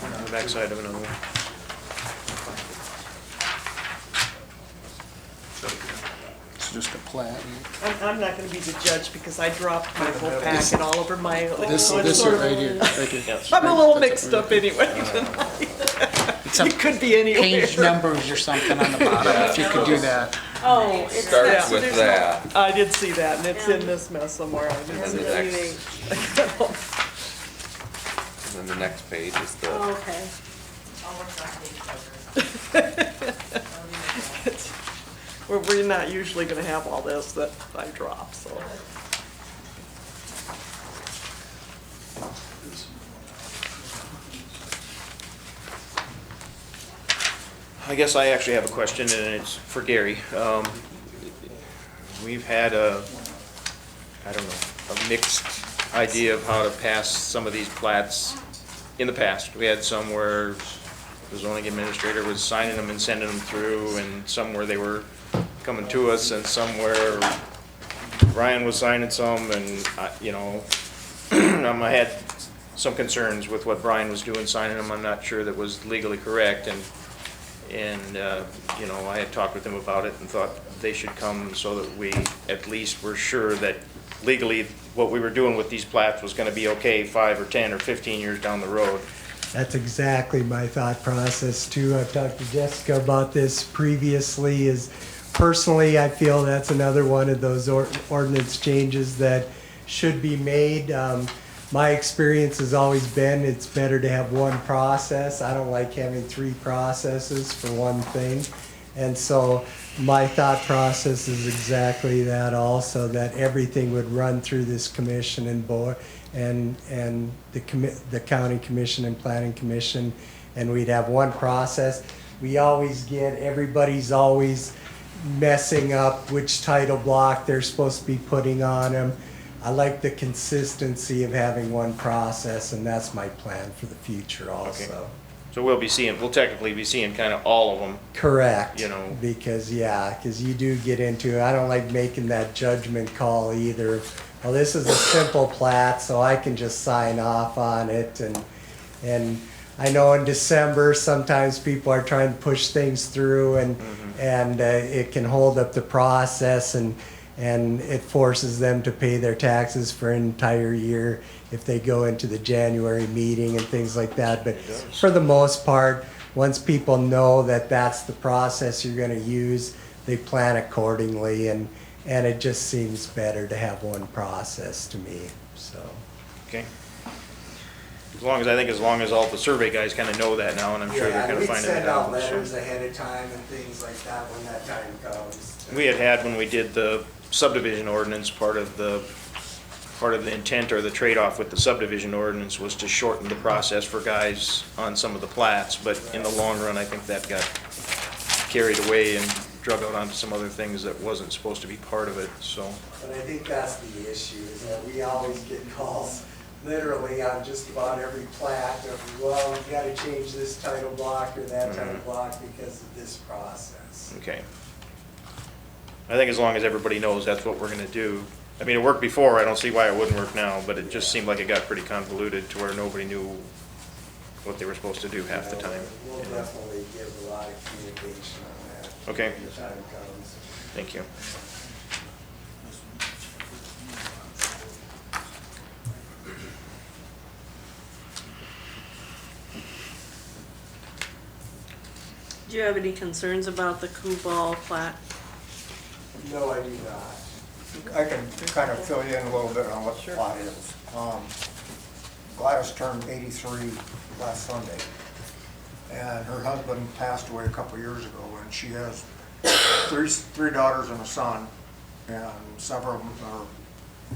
on the backside of another one. It's just a plat. I'm not gonna be the judge because I dropped my whole packet all over my. This so it's is sort of- right here, right here. Yes. I'm a little mixed up anyway It's tonight. a It could be anywhere. page numbers or something on the bottom, if you could do that. Oh, it's that, Starts so with there's no. that, I did see that, and it's in this mess somewhere. I did and see the that. next, and then the next page is the, Oh, okay. We're not usually gonna have all this that I drop, so. I guess I actually have a question, and it's for Gary. We've had a mixed idea of how to pass some of these plats in the past. We had some where the zoning administrator was signing them and sending them through, and some where they were coming to us, and somewhere Ryan was signing some, and, you know, I had some concerns with what Brian was doing, signing them. I'm not sure that was legally correct, and you know, I had talked with him about it and thought they should come so that we at least were sure that legally what we were doing with these plats was gonna be okay 5 or 10 or 15 years down the road. That's exactly my thought process too. I've talked to Jessica about this previously. Is personally, I feel that's another one of those ordinance changes that should be made. My experience has always been it's better to have one process. I don't like having 3 processes for one thing. And so my thought process is exactly that also, that everything would run through this commission and board and the county commission and planning commission, and we'd have one process. We always get, everybody's always messing up which title block they're supposed to be putting on them. I like the consistency of having one process, and that's my plan for the future also. So we'll technically be seeing kind of all of them. Correct. You know. Because you do get into, I don't like making that judgment call either. Well, this is a simple plat, so I can just sign off on it, and I know in December, sometimes people are trying to push things through, and it can hold up the process, and it forces them to pay their taxes for an entire year if they go into the January meeting and things like that. But for the most part, once people know that that's the process you're gonna use, they plan accordingly, and it just seems better to have one process to me, so. Okay. As long as all the survey guys kind of know that now, and I'm sure they're kind of finding it out. Yeah, we'd send out letters ahead of time and things like that when that time comes. We had when we did the subdivision ordinance, part of the intent or the trade-off with the subdivision ordinance was to shorten the process for guys on some of the plats, but in the long run, I think that got carried away and drug out onto some other things that wasn't supposed to be part of it, so. But I think that's the issue, is that we always get calls literally on just about every plat of, well, we gotta change this title block or that title block because of this process. Okay. I think as long as everybody knows that's what we're gonna do. I mean, it worked before, I don't see why it wouldn't work now, but it just seemed like it got pretty convoluted to where nobody knew what they were supposed to do half the time. We'll definitely give a lot of communication on that. Okay. When the time comes. Thank you. Do you have any concerns about the Kubal plat? No, I do not. I can kind of fill you in a little bit on what the plot is. Gladys turned 83 last Sunday, and her husband passed away a couple years ago, and she has three daughters and a son, and several of them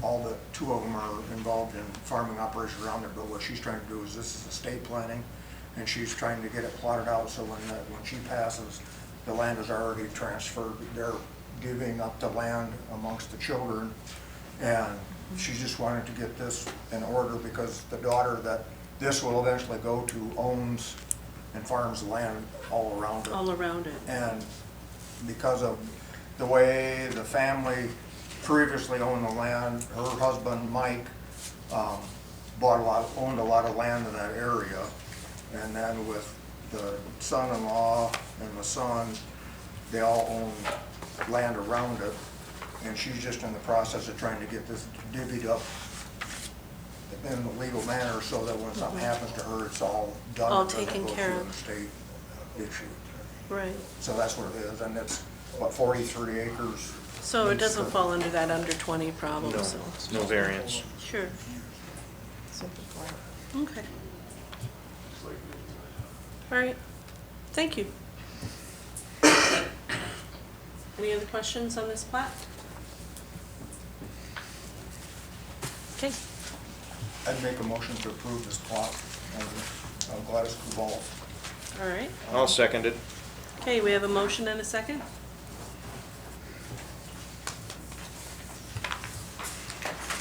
all but 2 of them are involved in farming operations around there, but what she's trying to do is, this is estate planning, and she's trying to get it plotted out so when she passes, the land is already transferred. They're giving up the land amongst the children, and she just wanted to get this in order because the daughter that this will eventually go to owns and farms land all around it. All around it. And because of the way the family previously owned the land, her husband Mike owned a lot of land in that area, and then with the son-in-law and the son, they all own land around it, and she's just in the process of trying to get this divvied up in a legal manner so that when something happens to her, it's all done. All It doesn't taken go care through of. an estate issue. Right. So that's what it is, and it's, what, 43 acres? So it doesn't fall under that under 20 problem, No, so. no variance. Sure. Okay. All right, thank you. Any other questions on this plat? Okay, I'd make a motion to approve this plot of Gladys Kubal. all right. I'll second it. Okay, we have a motion and a second.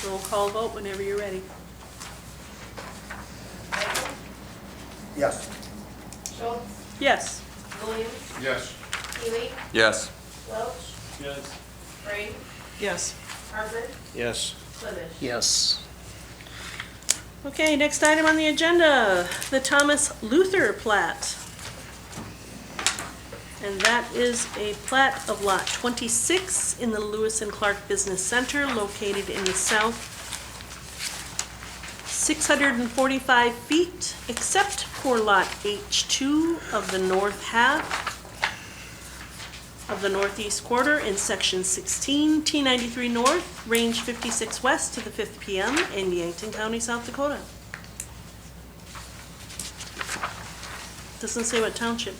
Roll call vote whenever you're ready. Yes. Schultz, Yes. Williams, Yes. Healy, Yes. Welch, Yes. Frank, Yes. Parker, Yes. Clemish. Yes. Okay, next item on the agenda, the Thomas Luther plat. And that is a plat of lot 26 in the Lewis and Clark Business Center located in the south 645 feet, except for lot H2 of the north half of the northeast quarter in section 16, T93 North, range 56 west to the 5th PM in Yankton County, South Dakota. Doesn't say what township.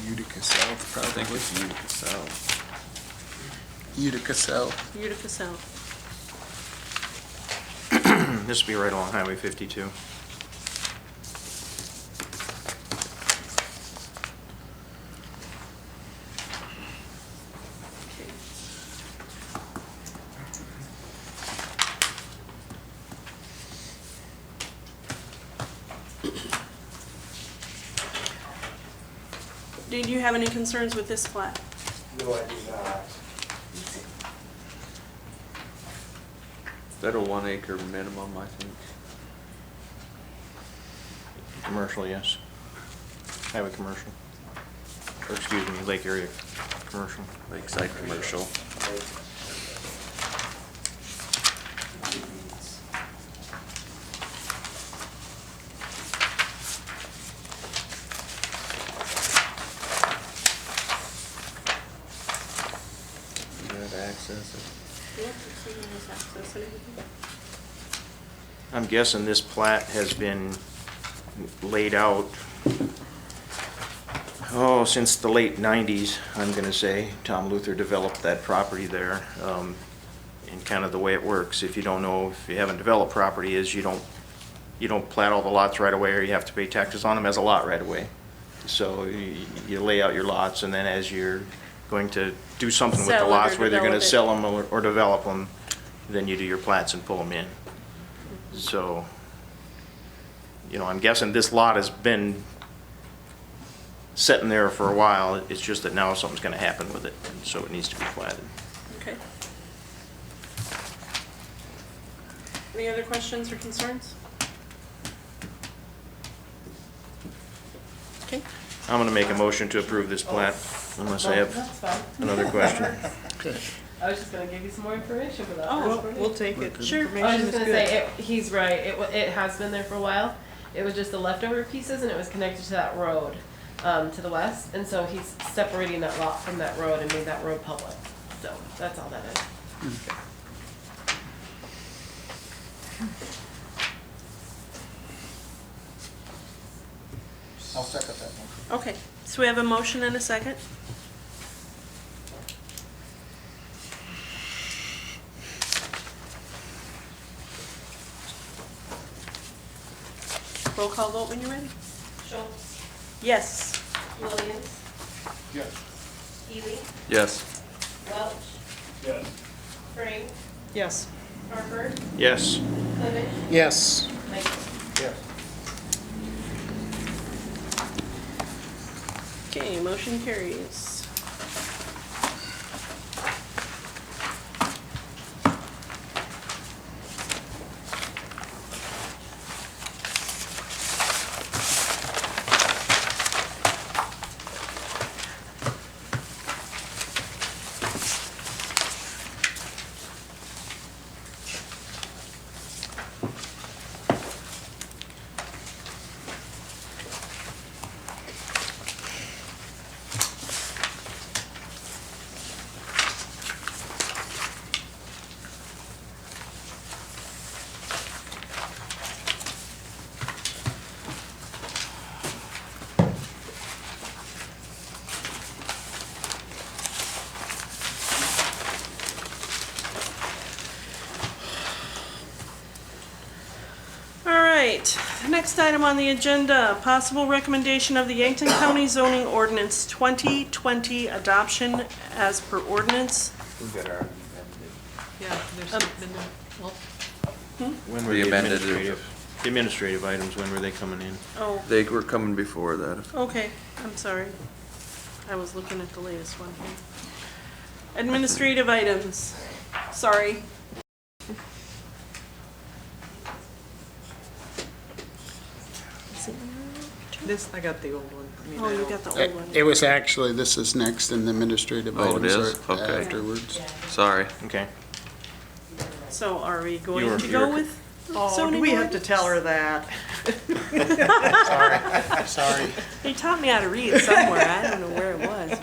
Utica South, I think probably. it's Utica South. Utica South. Utica South. This would be right along Highway 52. Did you have any concerns with this plat? No, I do not. Is that a 1 acre minimum, I think? Commercial, yes. Highway commercial. Or excuse me, lake area commercial. Lakeside commercial. You have access. I'm guessing this plat has been laid out, since the late 90s, I'm gonna say. Tom Luther developed that property there. And kind of the way it works, if you don't know, if you haven't developed property, is you don't plat all the lots right away, or you have to pay taxes on them as a lot right away. So you lay out your lots, and then as you're going to do something with the Sell it or lots, whether you're gonna develop it. sell them or develop them, then you do your plats and pull them in. So, I'm guessing this lot has been sitting there for a while. It's just that now something's gonna happen with it, so it needs to be platted. Okay. Any other questions or concerns? Okay. I'm gonna make a motion to approve this plat, unless I have That's fine. another question. I was just gonna give you some more information for that. Oh, We'll take it. Sure. I was Information just is gonna good. say, he's right, it has been there for a while. It was just the leftover pieces and it was connected to that road, to the west. And so he's separating that lot from that road and made that road public. So that's all that is. I'll second that motion. Okay, so we have a motion and a second. Roll call vote when you're ready. Schultz, Yes. Williams, Yes. Healy, Yes. Welch, Yes. Frank, Yes. Parker, Yes. Clemish, Yes. Michael. Yes. Okay, motion carries. right, next item on the agenda, possible recommendation of the Yankton County zoning ordinance 2020 adoption as per ordinance. We better Yeah, there's been, well, When were The the amended- administrative items, when were they coming in? Oh, They were coming before that. okay, I'm sorry. I was looking at the latest one here. Administrative items, sorry. this, I got the old one. I mean, Oh, I you don't- got the old one. It was actually, this is next and the administrative Oh, it items is? are Okay. afterwards. Sorry. Okay. So are we going You were- to you go were- with Oh, do zoning we have to ordinance? tell her that? Sorry. He taught me how to read somewhere, I don't know where it was.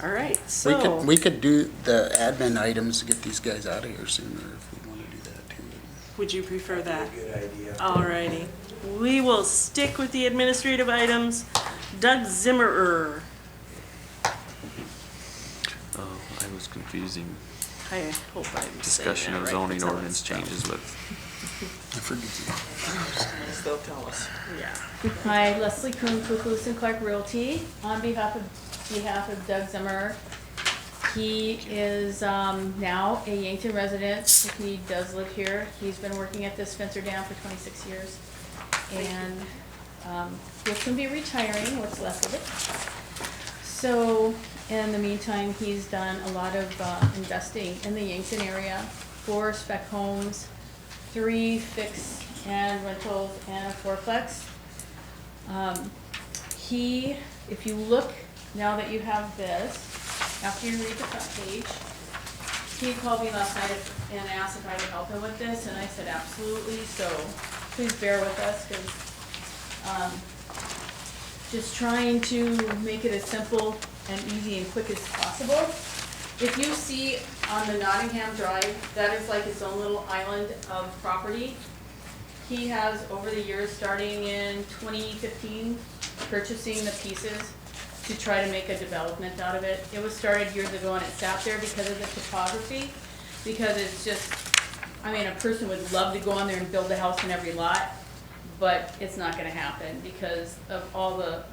All right, so, We could do the admin items to get these guys out of here sooner if we want to do that too. would you prefer that? Good idea. All righty. We will stick with the administrative items. Doug Zimmerer. Oh, I was confusing I hope I'm saying discussion that of right. zoning It's all ordinance spelled. changes with, I forget. They'll tell us. Yeah. Hi, Leslie Kuhn, Kuklus and Clark Realty, on behalf of Doug Zimmer. He is now a Yankton resident. He does live here. He's been working at this Spencer Dam for 26 years. And he'll soon be retiring, what's left of it. So, in the meantime, he's done a lot of investing in the Yankton area, 4 spec homes, 3 fixed and rentals, and a 4-plex. If you look, now that you have this, after you read the front page, he called me last night and asked if I would help him with this, and I said absolutely, so please bear with us, because just trying to make it as simple and easy and quick as possible. If you see on the Nottingham Drive, that is like its own little island of property. He has, over the years, starting in 2015, purchasing the pieces to try to make a development out of it. It was started years ago and it sat there because of the topography, because it's just, I mean, a person would love to go on there and build a house in every lot, but it's not gonna happen because of all the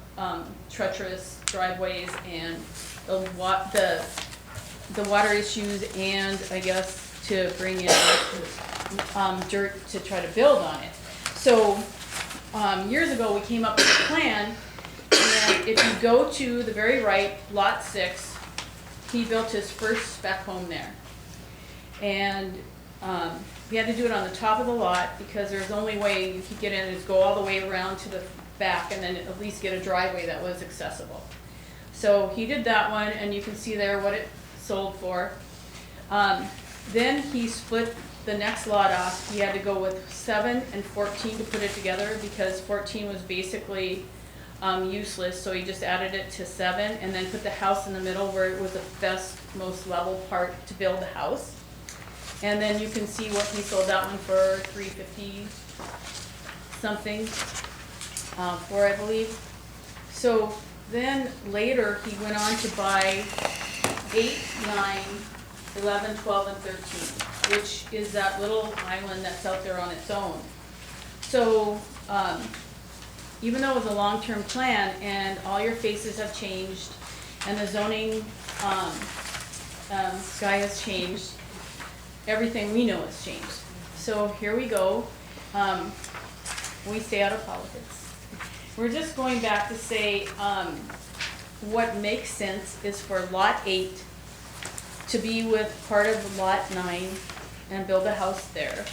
treacherous driveways and the water issues, and I guess to bring in dirt to try to build on it. So years ago, we came up with a plan, and if you go to the very right, lot 6, he built his first spec home there. And we had to do it on the top of the lot because there's the only way you could get in is go all the way around to the back and then at least get a driveway that was accessible. So he did that one, and you can see there what it sold for. Then he split the next lot off. He had to go with 7 and 14 to put it together because 14 was basically useless, so he just added it to 7 and then put the house in the middle where it was the best, most level part to build the house. And then you can see what he sold that one for, $350 something, for I believe. So then later he went on to buy 8, 9, 11, 12, and 13, which is that little island that's out there on its own. So even though it was a long-term plan and all your faces have changed and the zoning sky has changed, everything we know has changed. So here we go. We stay out of politics. We're just going back to say what makes sense is for lot 8 to be with part of lot 9 and build a house there.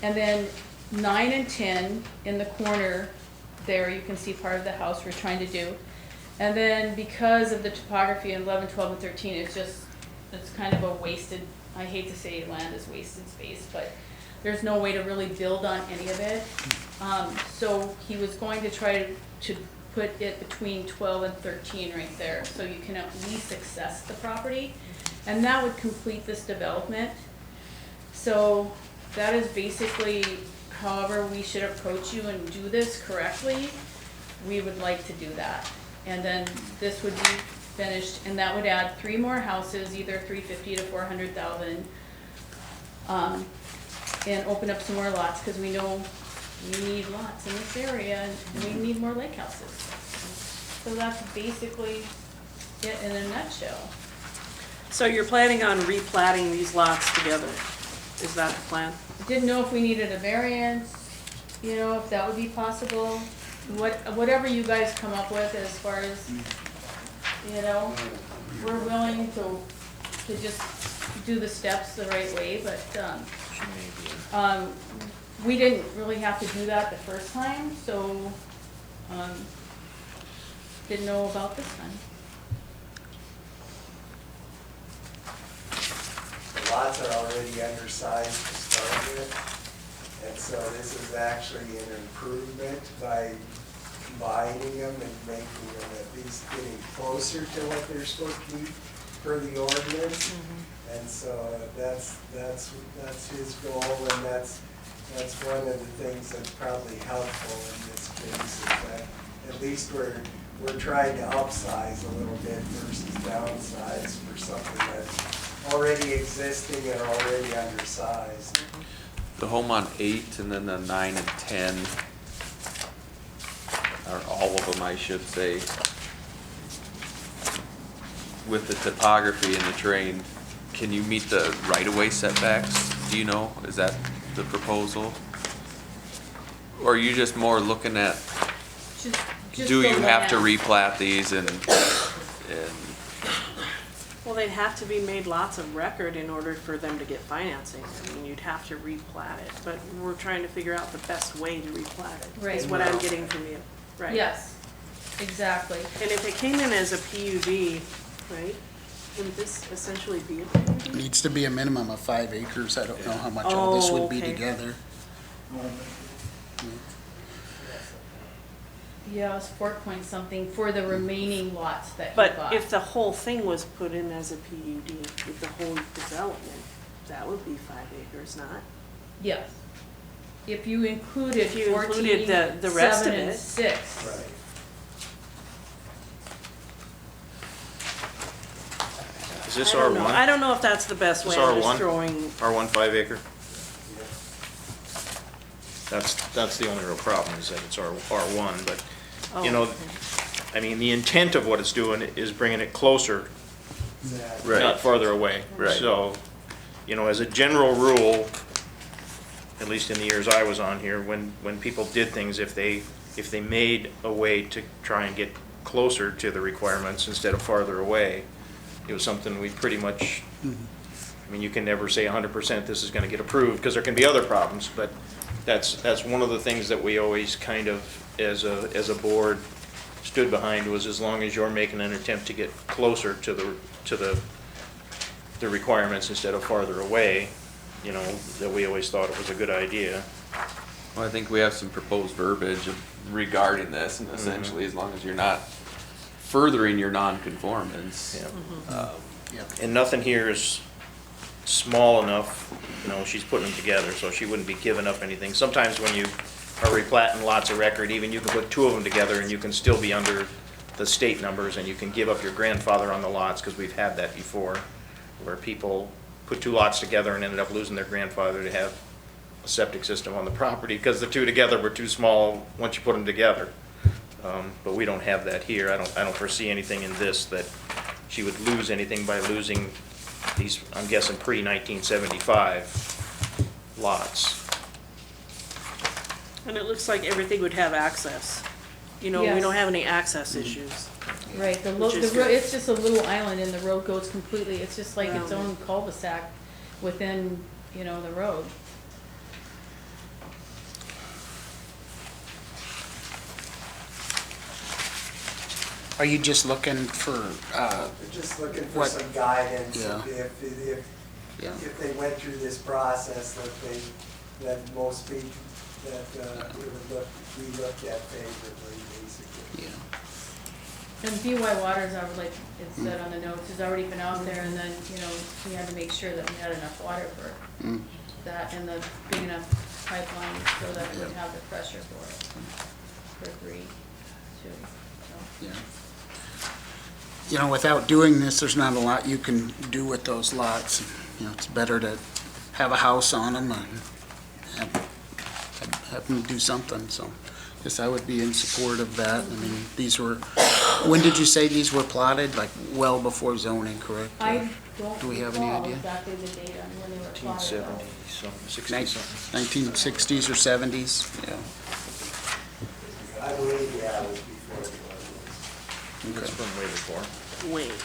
And then 9 and 10 in the corner there, you can see part of the house we're trying to do. And then because of the topography in 11, 12, and 13, it's kind of a wasted, I hate to say land is wasted space, but there's no way to really build on any of it. So he was going to try to put it between 12 and 13 right there, so you can at least access the property. And that would complete this development. So that is basically, however we should approach you and do this correctly, we would like to do that. And then this would be finished, and that would add 3 more houses, either 350 to 400,000, and open up some more lots, because we know we need lots in this area, and we need more lake houses. So that's basically it in a nutshell. So you're planning on replatting these lots together? Is that the plan? Didn't know if we needed a variance, you know, if that would be possible. Whatever you guys come up with as far as, you know, we're willing to just do the steps the right way, but, we didn't really have to do that the first time, so, didn't know about this time. The lots are already undersized to start with, and so this is actually an improvement by combining them and making them at least getting closer to what they're supposed to be per the ordinance. And so that's his goal, and that's one of the things that's probably helpful in this case, is that at least we're trying to upsize a little bit versus downsize for something that's already existing and already undersized. The home on 8 and then the 9 and 10, or all of them, I should say, with the topography and the terrain, can you meet the right-of-way setbacks? Do you know? Is that the proposal? Or are you just more looking at, Just do the you have to land. replat these and Well, they'd have to be made lots of record in order for them to get financing. I mean, you'd have to replat it, but we're trying to figure out the best way to replat it. Right. Is what I'm getting from you, right? Yes, exactly. And if it came in as a PUD, right, would this essentially be a PUD? Needs to be a minimum of 5 acres. I don't know how much all this would be okay. together. Yeah, it was 4 point something for the remaining lots that he But bought. if the whole thing was put in as a PUD, with the whole development, that would be 5 acres, not? Yes. If you included If you 14, included the rest of 7, and it. 6. Right. Is this I don't know. R1? I don't know if that's the best way. This I'm just R1? throwing, R1 5 acre? That's the only real problem, is that it's R1, but, you know, okay. I mean, the intent of what it's doing is bringing it closer, Exactly. Right. not farther away. Right. So, you know, as a general rule, at least in the years I was on here, when people did things, if they made a way to try and get closer to the requirements instead of farther away, it was something we pretty much, I mean, you can never say 100% this is gonna get approved, because there can be other problems, but that's one of the things that we always kind of, as a board, stood behind, was as long as you're making an attempt to get closer to the requirements instead of farther away, you know, that we always thought it was a good idea. well, I think we have some proposed verbiage regarding this, and essentially, as long as you're not furthering your non-conformance. Yeah. And nothing here is small enough, you know, she's putting them together, so she wouldn't be giving up anything. Sometimes when you are replatting lots of record, even you can put 2 of them together and you can still be under the state numbers, and you can give up your grandfather on the lots, because we've had that before, where people put 2 lots together and ended up losing their grandfather to have a septic system on the property, because the 2 together were too small once you put them together. But we don't have that here. I don't foresee anything in this that she would lose anything by losing these, I'm guessing, pre-1975 lots. And it looks like everything would have access. You know, we Yes. don't have any access issues. Right, Which is good. it's just a little island and the road goes completely, it's just like its Around own cul-de-sac within, you know, the road. Are you just looking for, We're just looking for What- some guidance, Yeah. Yeah. if they went through this process, that most people, that we looked at favorably, basically. yeah. And BY Waters, like it said on the notes, has already been out there, and then, you know, we had to make sure that we had enough water for Mm. that, and the big enough pipeline so that we would have the pressure for it, for Bree too, so. Yeah. You know, without doing this, there's not a lot you can do with those lots. You know, it's better to have a house on them and have them do something, so. Yes, I would be in support of that. I mean, these were, when did you say these were plotted? Like, well before zoning, correct? I don't Do we have any recall idea? exactly the date on when they were plotted. 1970 something, 60 something. 1960s or 70s? Yeah. I believe, yeah, it was before the ordinance. It's from way before. Wait.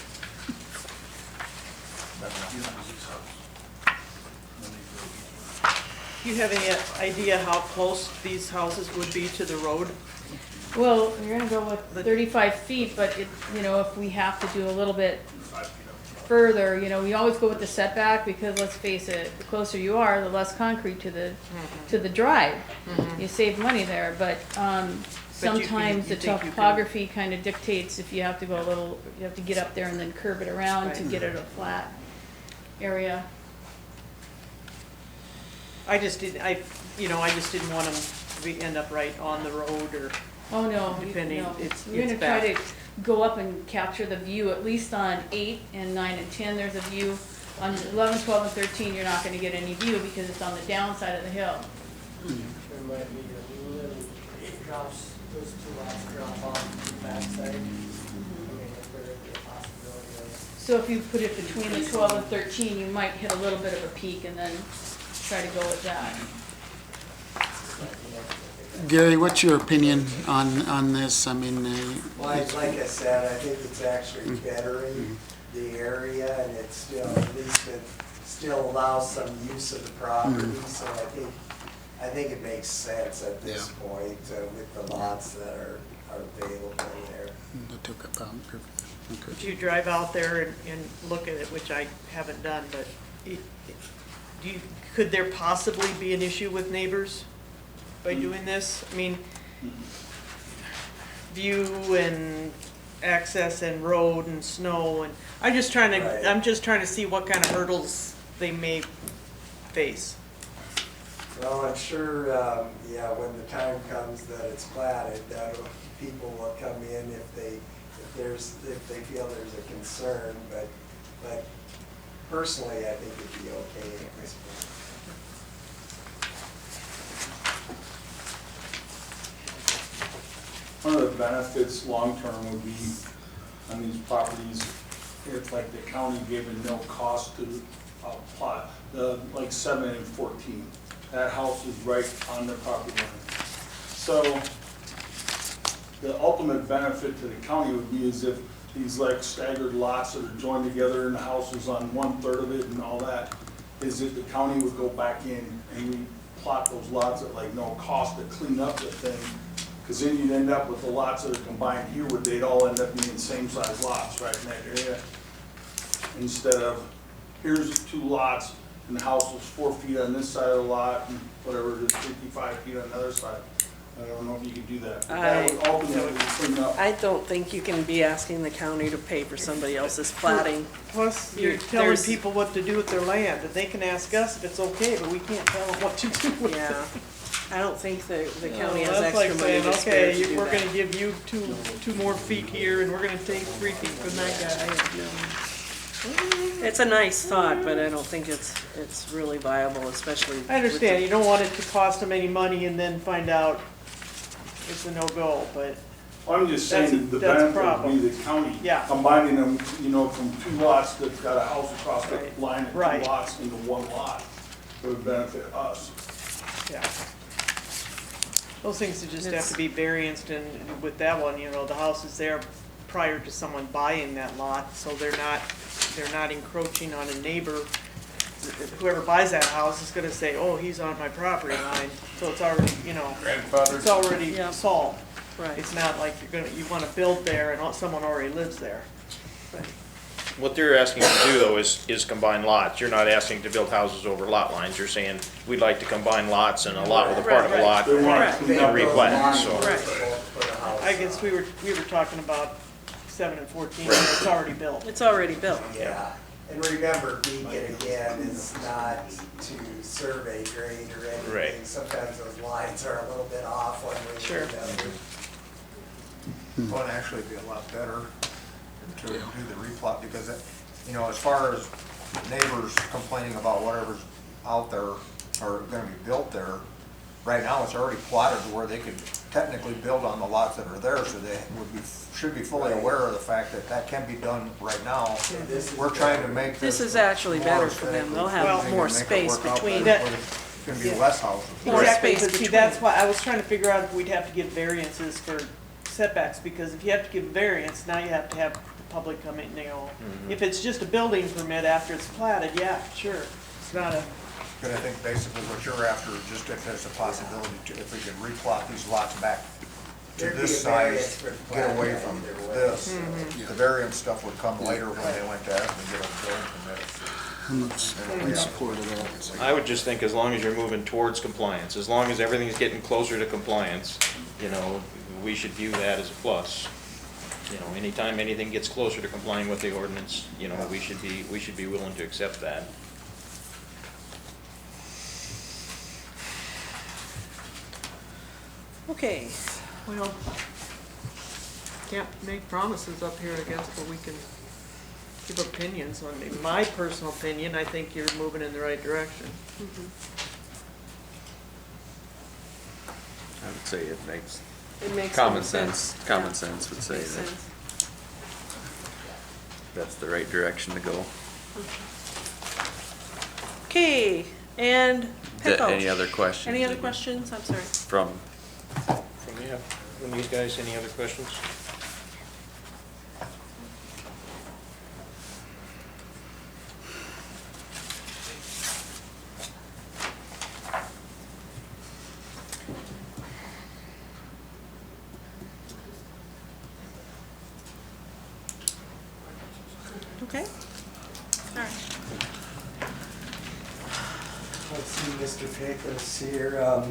Do you have any idea how close these houses would be to the road? Well, we're gonna go with 35 feet, but it, you know, if we have to do a little bit further, you know, we always go with the setback because let's face it, the closer you are, the less concrete to the drive. You save money there, but, sometimes the you think you can- topography kind of dictates if you have to go a little, you have to get up there and then curve it around to get it a flat area. I just didn't want them to end up right on the road or, Oh, no, Depending, no. it's- We're gonna it's try back. to go up and capture the view, at least on 8 and 9 and 10, there's a view. On 11, 12, and 13, you're not gonna get any view because it's on the downside of the hill. There might be a little, it drops, those two lots drop off the backside. I mean, if there would be a possibility of. So if you put it between the 12 and 13, you might hit a little bit of a peak and then try to go with that. Gary, what's your opinion on this? I mean, Well, like I said, I think it's actually bettering the area, and it's still, at least it still allows some use of the property, so I think it makes sense at this point with the lots that are available there. the took up, perfect. Okay. if you drive out there and look at it, which I haven't done, but could there possibly be an issue with neighbors by doing this? I mean, view and access and road and snow, and I'm just trying to see what kind of hurdles they may face. Well, I'm sure, when the time comes that it's platted, that people will come in if they feel there's a concern, but personally, I think it'd be okay at this point. One of the benefits long-term would be on these properties, if like the county gave a no cost to plot, like 7 and 14. That house is right on the property line. So the ultimate benefit to the county would be as if these like staggered lots that are joined together and the house is on 1/3 of it and all that, is if the county would go back in and we plot those lots at like no cost to clean up the thing. Because then you'd end up with the lots that are combined here, where they'd all end up being same size lots right in that area. Instead of, here's 2 lots, and the house was 4 feet on this side of the lot, and whatever it is, 55 feet on the other side. I don't know if you could do that. But that would ultimately clean up. I don't think you can be asking the county to pay for somebody else's plating. Plus, you're telling people what to do with their land, and they can ask us if it's okay, but we can't tell them what to do with it. Yeah, I don't think the county has That's like extra money saying, to spare to okay, do we're that. gonna give you two more feet here, and we're gonna take 3 feet from that guy. It's a nice thought, but I don't think it's really viable, especially. I understand, you don't want it to cost them any money and then find out it's a no-go, but Well, I'm just That's a- saying the that's a benefit problem. would be the county Yeah. combining them, from 2 lots that's got a house across the Right. line and Right. 2 lots into 1 lot. It would benefit us. yeah. Those things would just have to be varianced, and with that one, the house is there prior to someone buying that lot, so they're not encroaching on a neighbor. Whoever buys that house is gonna say, oh, he's on my property line, so it's already, Grandfather. it's already Yeah. solved. Right. It's not like you wanna build there and someone already lives there. What they're asking you to do though is combine lots. You're not asking to build houses over lot lines. You're saying, we'd like to combine lots and a lot with a part of a lot. They want Right. to clean up those Replat, lines. so. Right. I guess we were talking about 7 and 14, it's already built. It's already built. Yeah, and remember, Beacon again is not to survey grade or anything. Right. Sometimes those lines are a little bit off one way Sure. or the other. Would actually be a lot better to do the replot, because, as far as neighbors complaining about whatever's out there or gonna be built there, right now it's already plotted to where they could technically build on the lots that are there, so they should be fully aware of the fact that that can be done right now. We're trying to make This this. is actually more better for them. They'll have aesthetically more pleasing and space make it work out between. better, but it's gonna be Yeah. less houses. More Exactly, space but see, between. that's why I was trying to figure out if we'd have to give variances for setbacks, because if you have to give variance, now you have to have the public come in, you know. If it's just a building permit after it's platted, yeah, sure, it's not a, But I think basically what you're after is just if there's a possibility to, if we can replot these lots back to There'd be this a variance size, for get away plat from either way. this. The variance stuff would come later when they went to ask and get a building permit. I'm in support of that. I would just think as long as you're moving towards compliance, as long as everything's getting closer to compliance, you know, we should view that as a plus. You know, anytime anything gets closer to complying with the ordinance, you know, we should be willing to accept that. okay, well, can't make promises up here, I guess, but we can give opinions on it. My personal opinion, I think you're moving in the right direction. I would say it makes It makes common some sense, common sense would say Makes that sense. that's the right direction to go. Okay, and Pecos. Any other questions? Any other questions? I'm sorry. From, From these guys, any other questions? Okay. All right. Let's see, Mr. Pecos here.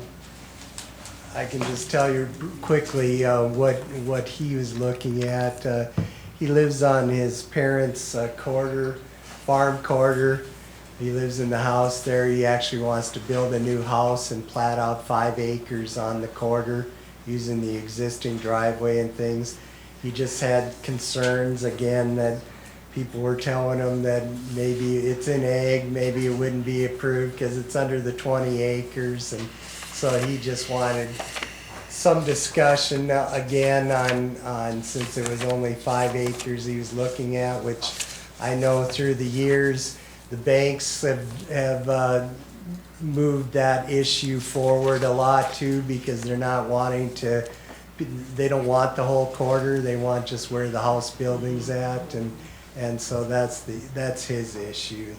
I can just tell you quickly what he was looking at. He lives on his parents' farm quarter. He lives in the house there. He actually wants to build a new house and plat out 5 acres on the quarter using the existing driveway and things. He just had concerns again that people were telling him that maybe it's in ag, maybe it wouldn't be approved because it's under the 20 acres. And so he just wanted some discussion again on since it was only 5 acres he was looking at, which I know through the years, the banks have moved that issue forward a lot too, because they're not wanting to, they don't want the whole quarter, they want just where the house building's at, and so that's his issue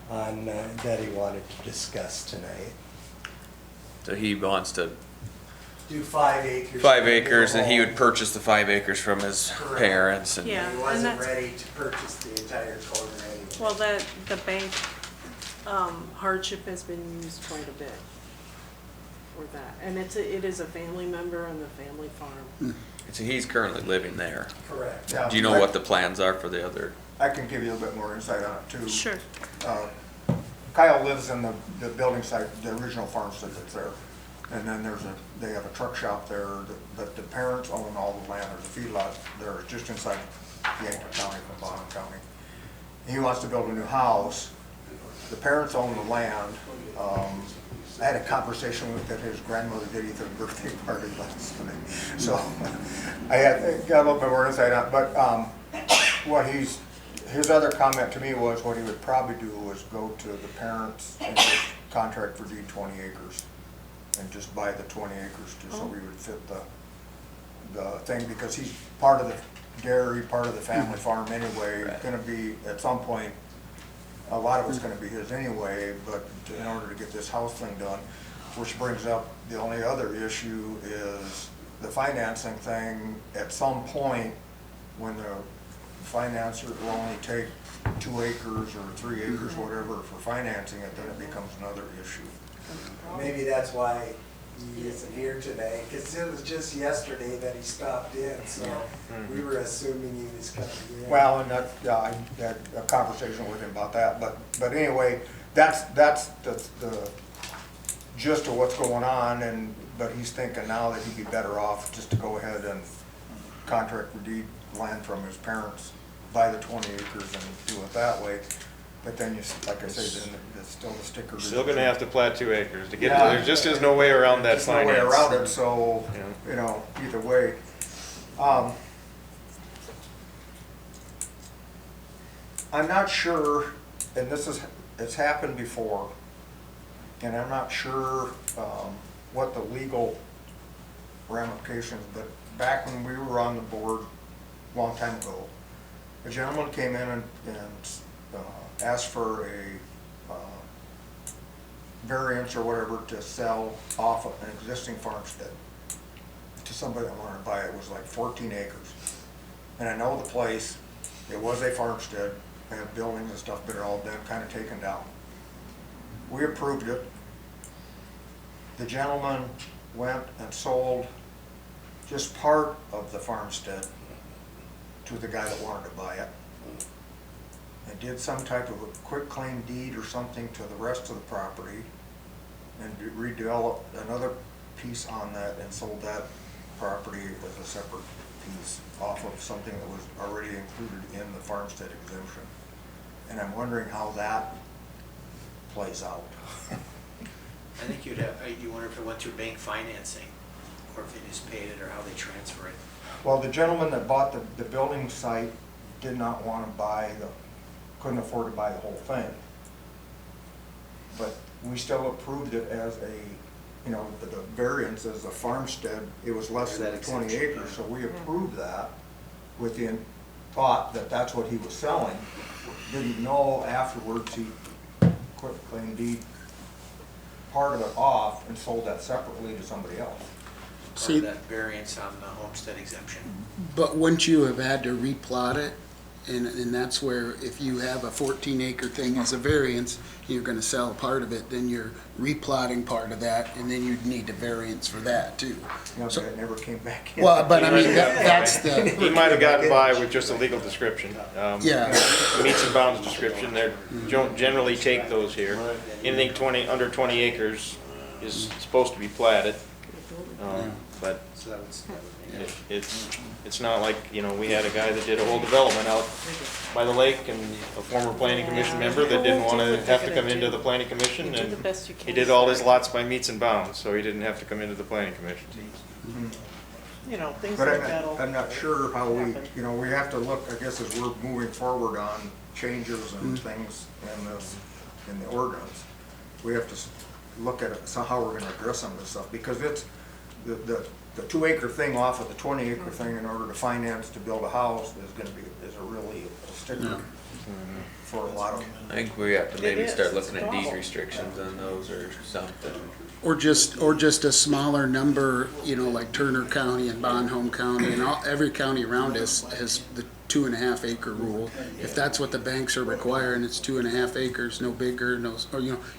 that he wanted to discuss tonight. so he wants to, Do 5 acres. 5 acres, and he would purchase the 5 acres from his Correct. parents and. Yeah. He and wasn't that's- ready to purchase the entire quarter anyway. Well, the bank hardship has been used quite a bit for that. And it is a family member on the family farm. So he's currently living there. Correct. Yeah, Do you know what the plans are for the other? I can give you a bit more insight on it too. Sure. Kyle lives in the building site, the original farmstead that's there. And then they have a truck shop there that the parents own all the land. There's a feedlot there just inside Yankton County from Bonham County. He wants to build a new house. The parents own the land. I had a conversation with that his grandmother did his birthday party last night. So I got a little bit more insight on it. But his other comment to me was what he would probably do was go to the parents and just contract for deed 20 acres and just buy the 20 acres just so we would fit the thing, because he's part of the dairy, part of the family farm anyway. It's gonna be, at some point, a lot of it's gonna be his anyway, but in order to get this house thing done, which brings up the only other issue is the financing thing. At some point, when the financer will only take 2 acres or 3 acres, whatever, for financing it, then it becomes another issue. Maybe that's why he isn't here today, because it was just yesterday that he stopped in, so we were assuming he was coming in. Well, and I had a conversation with him about that, but anyway, that's the gist of what's going on, but he's thinking now that he'd be better off just to go ahead and contract for deed land from his parents, buy the 20 acres and do it that way. but then you, like I say, then there's still the sticker. Still gonna have to plat 2 acres to get Yeah. there. There just is no way around that There's no way finance. around it, so, Yeah. you know, either way. I'm not sure, and it's happened before, and I'm not sure what the legal ramifications, but back when we were on the board a long time ago, a gentleman came in and asked for a variance or whatever to sell off of an existing farmstead to somebody that wanted to buy it. It was like 14 acres. And I know the place, it was a farmstead, they had buildings and stuff, but it all been kind of taken down. We approved it. The gentleman went and sold just part of the farmstead to the guy that wanted to buy it. And did some type of a quick claim deed or something to the rest of the property and redeveloped another piece on that and sold that property as a separate piece off of something that was already included in the farmstead exemption. And I'm wondering how that plays out. I think you wonder if it went through bank financing, or if they just paid it, or how they transfer it. Well, the gentleman that bought the building site did not want to couldn't afford to buy the whole thing. But we still approved it as the variance as a farmstead. It was less than 20 acres, so we approved that with the thought that that's what he was selling. Didn't know afterwards he quit claim deed part of it off and sold that separately to somebody else. Part of that variance on the homestead exemption. But wouldn't you have had to replot it? And that's where, if you have a 14-acre thing as a variance, you're gonna sell part of it, then you're replotting part of that, and then you'd need a variance for that too. You know, So- but it never came back in. Well, but I mean, that's the, He might have gotten by with just a legal description. yeah, Meets and bounds description, they don't generally take those here. Anything under 20 acres is supposed to be platted. But So that was, it's not like, we had a guy that did a whole development out by the lake, and a former planning commission member that didn't want to have to come into the planning commission, and he did all his lots by meets and bounds, so he didn't have to come into the planning commission. Things But like that'll. I'm not sure how we, happen. we have to look, I guess, as we're moving forward on changes and things in the ordinance. We have to look at how we're gonna address some of this stuff, because it's, the 2-acre thing off of the 20-acre thing in order to finance to build a house is a really a sticker for a lot of. I think we have to maybe is. start looking It's at deed awful. restrictions on those or something. or just a smaller number, like Turner County and Bonhomme County, and every county around us has the 2.5-acre rule. If that's what the banks are requiring, it's 2.5 acres, no bigger,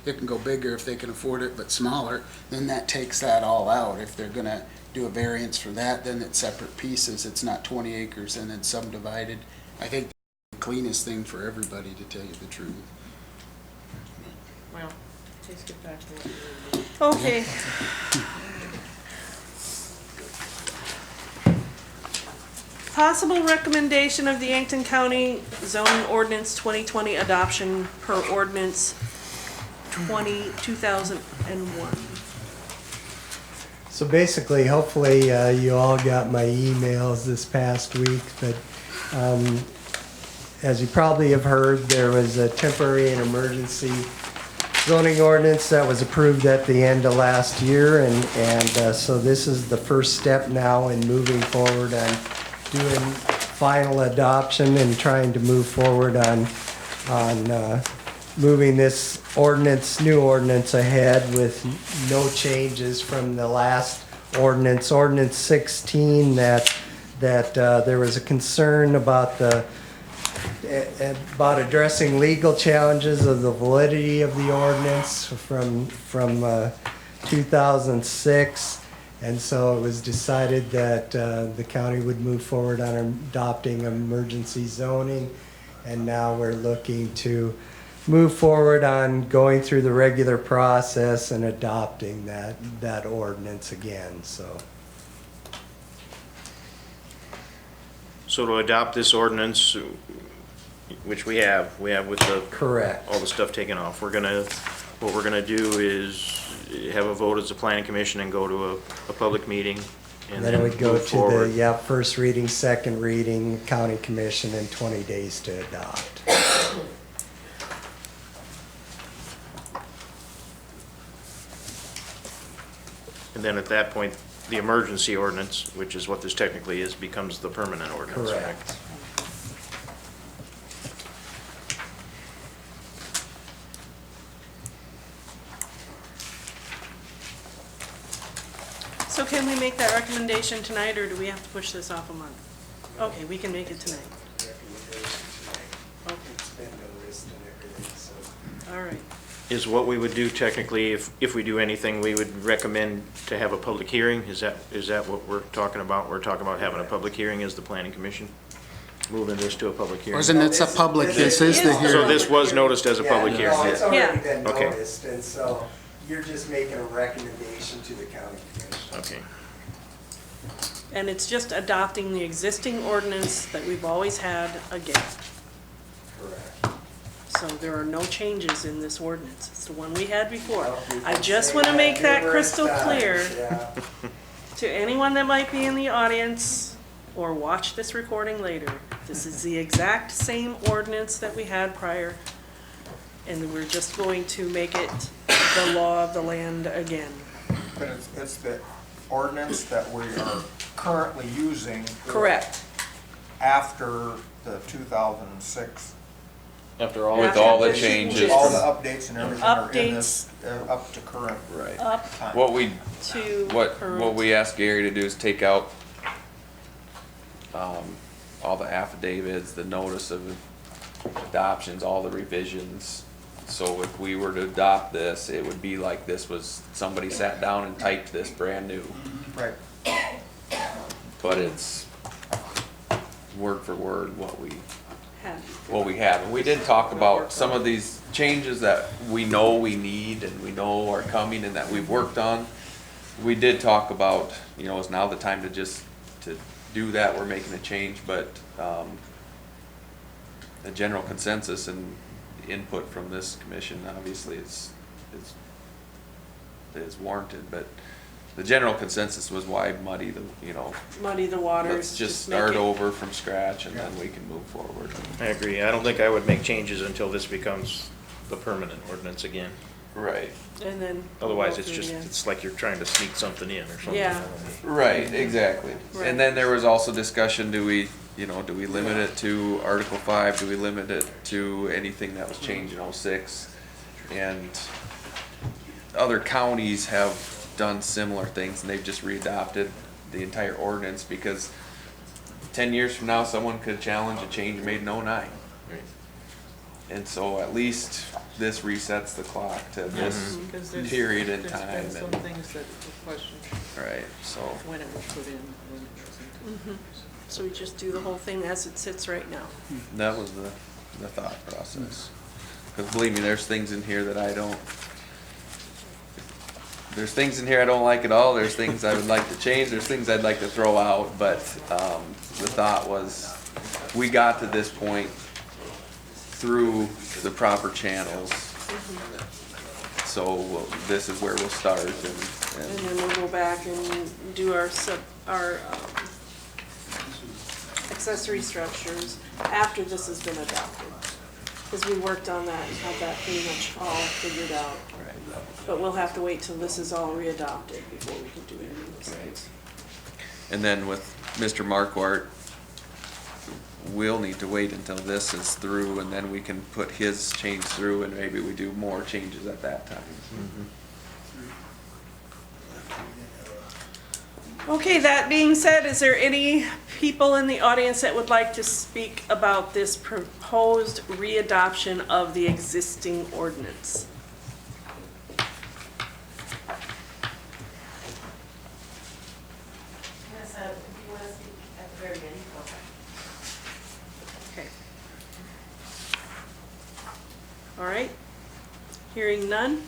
it can go bigger if they can afford it, but smaller, then that takes that all out. If they're gonna do a variance for that, then it's separate pieces, it's not 20 acres and then subdivided. I think the cleanest thing for everybody, to tell you the truth. Well, let's get back to what we were doing. Okay. Possible recommendation of the Yankton County zoning ordinance 2020 adoption per ordinance 2001. So basically, hopefully, you all got my emails this past week, but as you probably have heard, there was a temporary and emergency zoning ordinance that was approved at the end of last year, and so this is the first step now in moving forward on doing final adoption and trying to move forward on moving this new ordinance ahead with no changes from the last ordinance 16, that there was a concern about addressing legal challenges of the validity of the ordinance from 2006. And so it was decided that the county would move forward on adopting emergency zoning. And now we're looking to move forward on going through the regular process and adopting that ordinance again, so. So to adopt this ordinance, which we have with the. Correct. All the stuff taken off. What we're gonna do is have a vote as a planning commission and go to a public meeting. And then it would go move to forward. the, first reading, second reading, county commission, and 20 days to adopt. And then at that point, the emergency ordinance, which is what this technically is, becomes the permanent ordinance. Correct. So can we make that recommendation tonight, or do we have to push this off a month? Okay, we can make it tonight. Recommendation tonight. Okay, It's been noticed and everything, so. all right. Is what we would do technically, if we do anything, we would recommend to have a public hearing? Is that what we're talking about? We're talking about having a public hearing as the planning commission? Moving this to a public hearing? Wasn't it a public, this is the So hearing? this was noticed as a public Yeah, no, hearing? it's already Yeah. been Okay. noticed, and so you're just making a recommendation to the county commission. Okay. And it's just adopting the existing ordinance that we've always had again. Correct. So there are no changes in this ordinance. It's the one we had before. Well, you I can just say want to make that numerous crystal times, clear yeah. to anyone that might be in the audience or watch this recording later. This is the exact same ordinance that we had prior, and we're just going to make it the law of the land again. But it's the ordinance that we are currently using Correct. after the 2006. After all. With all the changes. All the updates and everything are in Updates. this, up to current Right. Up time. What we, to what current. we asked Gary to do is take out, all the affidavits, the notice of adoptions, all the revisions. So if we were to adopt this, it would be like this was, somebody sat down and typed this brand new. Right. But it's word for word what we Had. have. And we did talk about some of these changes that we know we need and we know are coming and that we've worked on. We did talk about, is now the time to do that, we're making a change, but the general consensus and input from this commission obviously is warranted, but the general consensus was why muddy the, Muddy the waters. let's just make start it- over from scratch and then we can move forward. I agree. I don't think I would make changes until this becomes the permanent ordinance again. Right. And then. Otherwise, go it's through just, again. it's like you're trying to sneak something in or something. Yeah. Right, exactly. Right. And then there was also discussion, do we limit it to Article 5? Do we limit it to anything that was changed in '06? And other counties have done similar things and they've just readopted the entire ordinance because 10 years from now, someone could challenge a change made in '09. Right. And so at least this resets the clock to this Because there's- period in there's time. been some And, things that were questioned, right, so. when it was put in, when it wasn't. So we just do the whole thing as it sits right now. That was the thought process. Because believe me, there's things in here that there's things in here I don't like at all. There's things I would like to change. There's things I'd like to throw out. But the thought was, we got to this point through the proper channels. So this is where we'll start. And then we'll go back and do our accessory structures after this has been adopted. Because we worked on that and have that pretty much all figured out. But we'll have to wait till this is all readopted before we can do anything besides. And then with Mr. Marquardt, we'll need to wait until this is through and then we can put his change through and maybe we do more changes at that time. Okay, that being said, is there any people in the audience that would like to speak about this proposed readoption of the existing ordinance? Yes, if you want to speak at the very end, Okay. All right. Hearing none.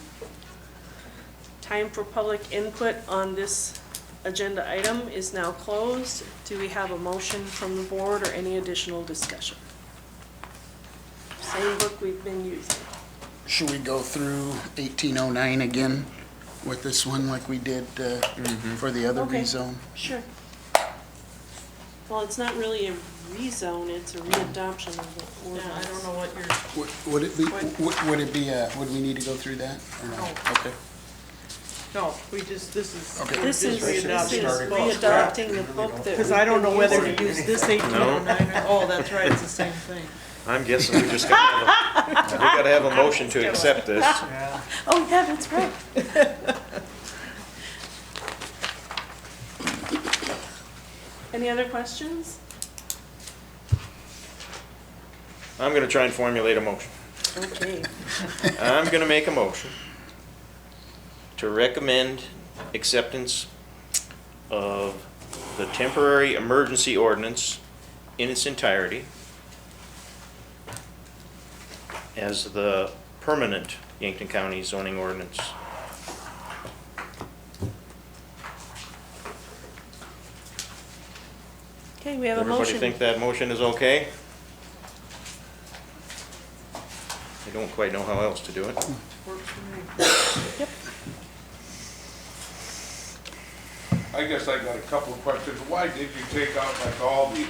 Time for public input on this agenda item is now closed. Do we have a motion from the board or any additional discussion? same book we've been using. Should we go through 1809 again with this one like we did for the other Okay. rezone? Sure. Well, it's not really a rezone, it's a readoption of the Yeah, ordinance. I don't know what you're, Would it be, would we need to go through that? or no? No. Okay. no, we just, this is. Okay. we're This just is, this readopting is the book. readopting the book that. Because we've I don't know been whether using. to use this 1809, or, oh, that's right, it's the same thing. I'm guessing we just gotta have a motion to accept this. Oh, yeah, that's right. Any other questions? I'm gonna try and formulate a motion. Okay. I'm gonna make a motion to recommend acceptance of the temporary emergency ordinance in its entirety as the permanent Yankton County zoning ordinance. Okay, we have a Everybody motion. think that motion is okay? I don't quite know how else to do it. Works for me. Yep. I guess I got a couple of questions. Why did you take out like all the,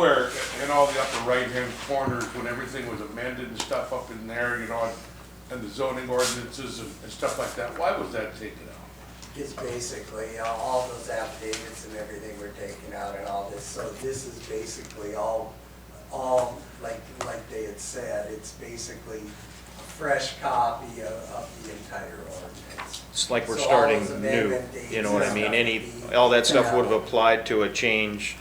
where, in all the upper right-hand corners, when everything was amended and stuff up in there, you know, and the zoning ordinances and stuff like that? Why was that taken out? It's basically, all those affidavits and everything were taken out and all this, so this is basically all, like they had said, it's basically a fresh copy of the entire ordinance. It's like we're So all starting those new, amendment dates you know what I and mean? stuff All that stuff would have Yeah. applied to a change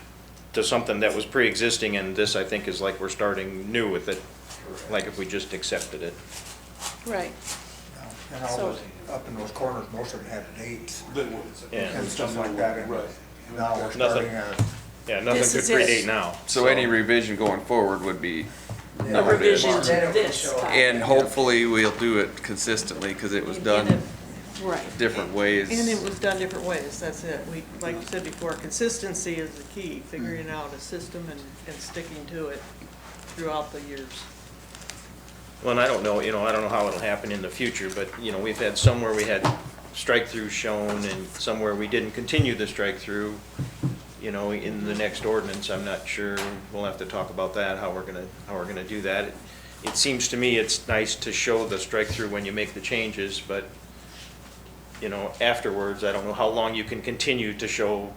to something that was pre-existing, and this, I think, is like we're starting new with it, like if we just accepted it. Right. And all So- those, up in those corners, most of them had dates Yeah, and stuff like that. And Right. now we're Nothing. starting yeah, nothing This could is it. predate now. So any revision going forward would be, A revision to Then it would this. show- and hopefully we'll do it consistently, because it was done Right. different ways. And it was done different ways, that's it. We, like you said before, consistency is the key, figuring out a system and sticking to it throughout the years. Well, and I don't know, I don't know how it'll happen in the future, but, we've had somewhere we had strike-through shown, and somewhere we didn't continue the strike-through, in the next ordinance. I'm not sure, we'll have to talk about that, how we're gonna do that. It seems to me it's nice to show the strike-through when you make the changes, but, afterwards, I don't know how long you can continue to show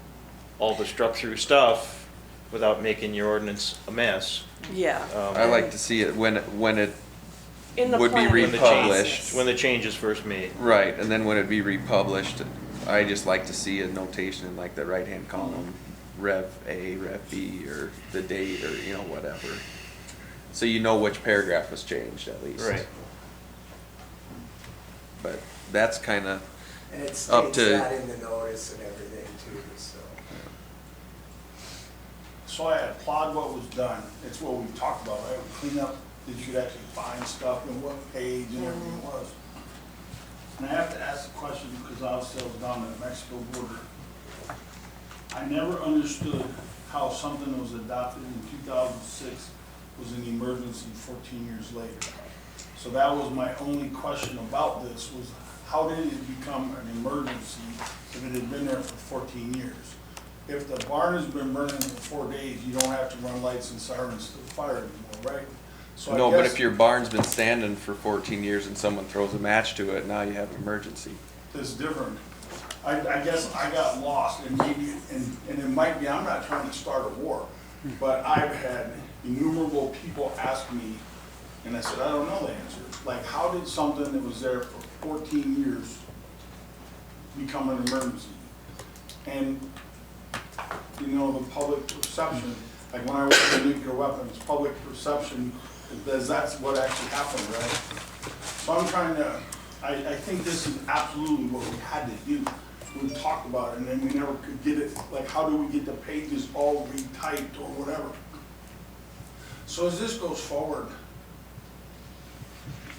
all the struck-through stuff without making your ordinance a mess. Yeah. I like to see it when it In the would be plan. When the change- republished. When the change is first made. Right, and then when it'd be republished, I just like to see a notation in like the right-hand column, Rev A, Rev B, or the date, or, whatever. So you know which paragraph was changed at least. Right. But that's kinda, And it Up states to- that in the notice and everything too, so. So I applaud what was done. It's what we talked about, right? Clean up, that you could actually find stuff and what page and everything was. And I have to ask the question because obviously I was down at the Mexico border. I never understood how something that was adopted in 2006 was an emergency 14 years later. So that was my only question about this, was how did it become an emergency if it had been there for 14 years? If the barn has been burning for 4 days, you don't have to run lights and sirens to the fire anymore, right? So I no, but guess if your barn's been standing for 14 years and someone throws a match to it, now you have an emergency. it's different. I guess I got lost and maybe, and it might be, I'm not trying to start a war, but I've had innumerable people ask me, and I said, I don't know the answer. Like, how did something that was there for 14 years become an emergency? And, the public perception, like when I worked in nuclear weapons, public perception, that's what actually happened, right? So I'm trying to, I think this is absolutely what we had to do. We talked about it, and then we never could get it, like, how do we get the pages all retyped or whatever? So as this goes forward,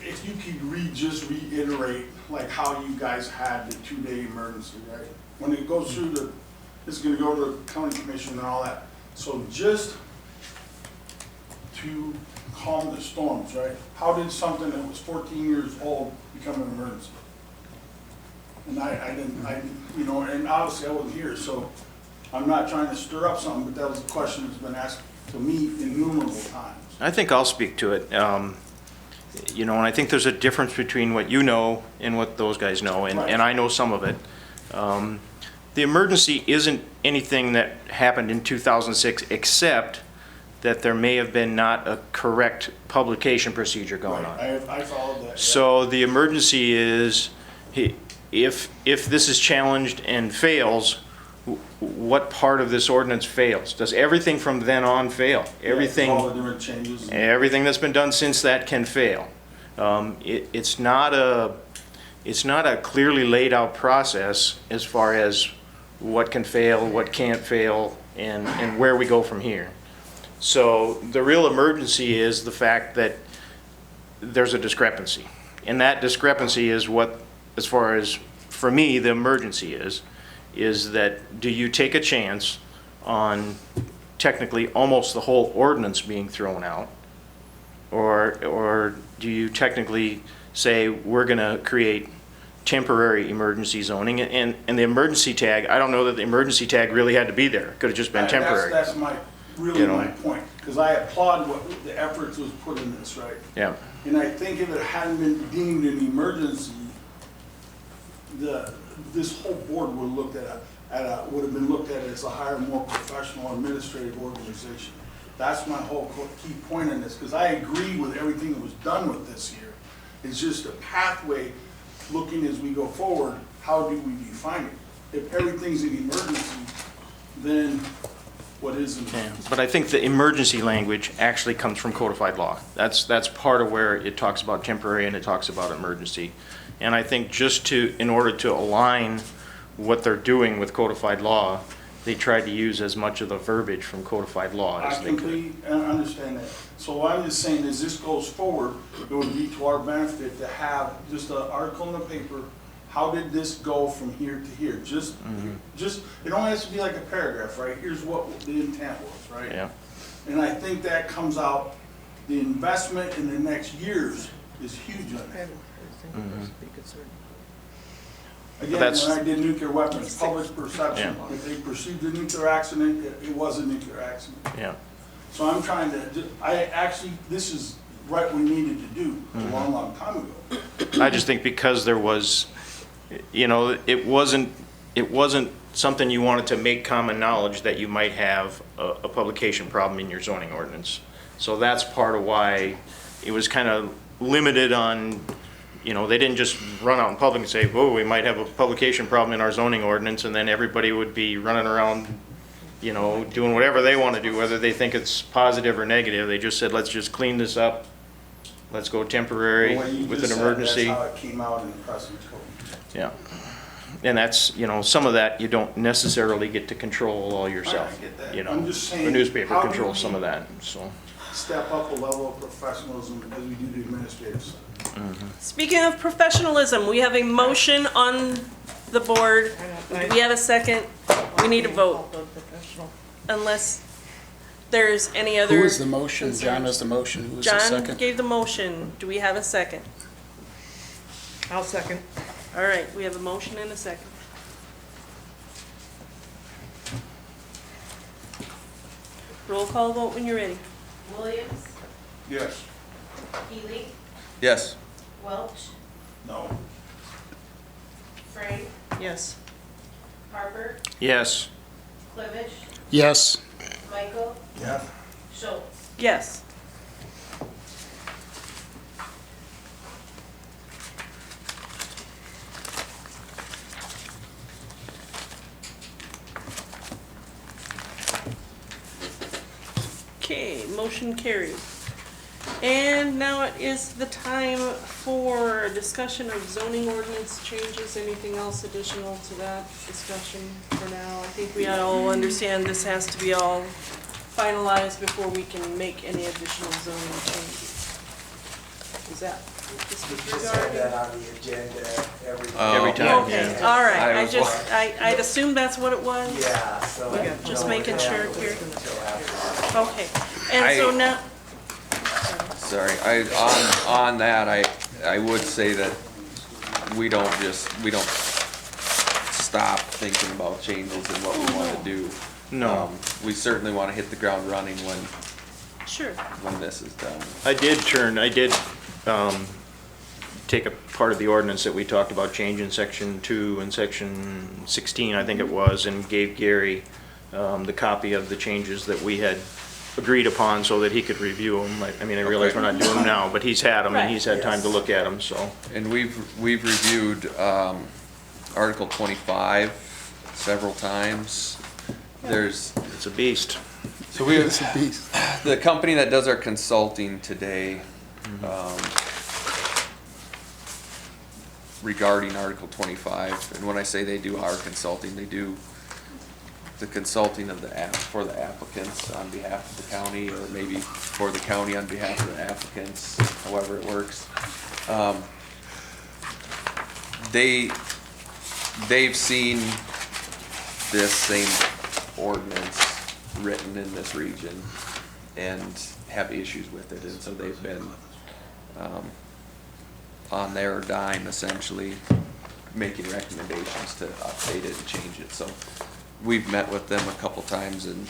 if you could just reiterate, like, how you guys had the 2-day emergency, right? When it goes through it's gonna go to the county commission and all that. So just to calm the storms, right? How did something that was 14 years old become an emergency? And I didn't, you know, and obviously I wasn't here, so I'm not trying to stir up something, but that was a question that's been asked to me innumerable times. I think I'll speak to it. You know, and I think there's a difference between what you know and what those guys know, and I know some of it. The emergency isn't anything that happened in 2006, except that there may have been not a correct publication procedure going on. I followed that. Yeah. So the emergency is, if this is challenged and fails, what part of this ordinance fails? Does everything from then on fail? Everything, all the different changes. everything that's been done since that can fail. It's not a clearly laid out process as far as what can fail, what can't fail, and where we go from here. So the real emergency is the fact that there's a discrepancy. And that discrepancy is what, as far as, for me, the emergency is that do you take a chance on technically almost the whole ordinance being thrown out? Or do you technically say we're gonna create temporary emergency zoning? And the emergency tag, I don't know that the emergency tag really had to be there. It could have just been temporary. That's really You know. my point, because I applaud what the efforts was put in this, right? Yeah. And I think if it hadn't been deemed an emergency, this whole board would looked would have been looked at as a higher, more professional administrative organization. That's my whole key point in this, because I agree with everything that was done with this here. It's just a pathway, looking as we go forward, how do we define it? If everything's an emergency, then what is an emergency? But I think the emergency language actually comes from codified law. That's part of where it talks about temporary and it talks about emergency. And I think just in order to align what they're doing with codified law, they tried to use as much of the verbiage from codified law as I they could. completely understand that. So what I'm just saying, as this goes forward, it would be to our benefit to have just an article in the paper, how did this go from here to here? Just, it only has to be like a paragraph, right? Here's what the intent was, right? Yeah. And I think that comes out, the investment in the next years is huge on that. Again, That's- when I did nuclear weapons, public perception, Yeah. if they perceived a nuclear accident, it was a nuclear accident. Yeah. So I'm trying to, this is right we needed to do a long, long time ago. I just think because there was, you know, it wasn't something you wanted to make common knowledge that you might have a publication problem in your zoning ordinance. So that's part of why it was kind of limited on, you know, they didn't just run out in public and say, whoa, we might have a publication problem in our zoning ordinance, and then everybody would be running around, you know, doing whatever they want to do, whether they think it's positive or negative. They just said, let's just clean this up. Let's go temporary What you with just an said, emergency. That's how it came out in the precedent code. Yeah. And that's, you know, some of that you don't necessarily get to control all yourself. I get that. You know, I'm just saying, the newspaper how do controls we- some of that, so. Step up a level of professionalism as we do the administrative side. Speaking of professionalism, we have a motion on the board. Do we have a second? We need a vote, unless there's any other. Who was the motion? concerns. John was the motion. Who was the John second? gave the motion. Do we have a second? I'll second. All right, we have a motion and a second. Roll call vote when you're ready. Williams, Yes. Healy, Yes. Welch, No. Frank, Yes. Harper, Yes. Clevich, Yes. Michael, Yeah. Schultz. Yes. Okay, motion carried. And now it is the time for discussion of zoning ordinance changes. Anything else additional to that discussion for now? I think we all understand this has to be all finalized before we can make any additional zoning changes. Is that just We with just regard have to? that on the agenda every. Every time, Okay, yeah. all right, I was I'd assumed that's what it was. Yeah, so. Just no, making we sure have to here. wait until after. Okay, and so I- now, Sorry, on that, I would say that we don't stop thinking about changes and what we wanna do. No. We certainly wanna hit the ground running Sure. when this is done. I did take a part of the ordinance that we talked about changing section 2 and section 16, I think it was, and gave Gary the copy of the changes that we had agreed upon so that he could review them. I mean, I realize we're not doing them now, but he's had them and he's had time to look at them, so. And we've reviewed Article 25 several times. It's a beast. So the company that does our consulting today, regarding Article 25, and when I say they do our consulting, they do the consulting of for the applicants on behalf of the county, or maybe for the county on behalf of the applicants, however it works. They've seen this same ordinance written in this region and have issues with it, and so they've been on their dime essentially making recommendations to update it and change it. So we've met with them a couple times and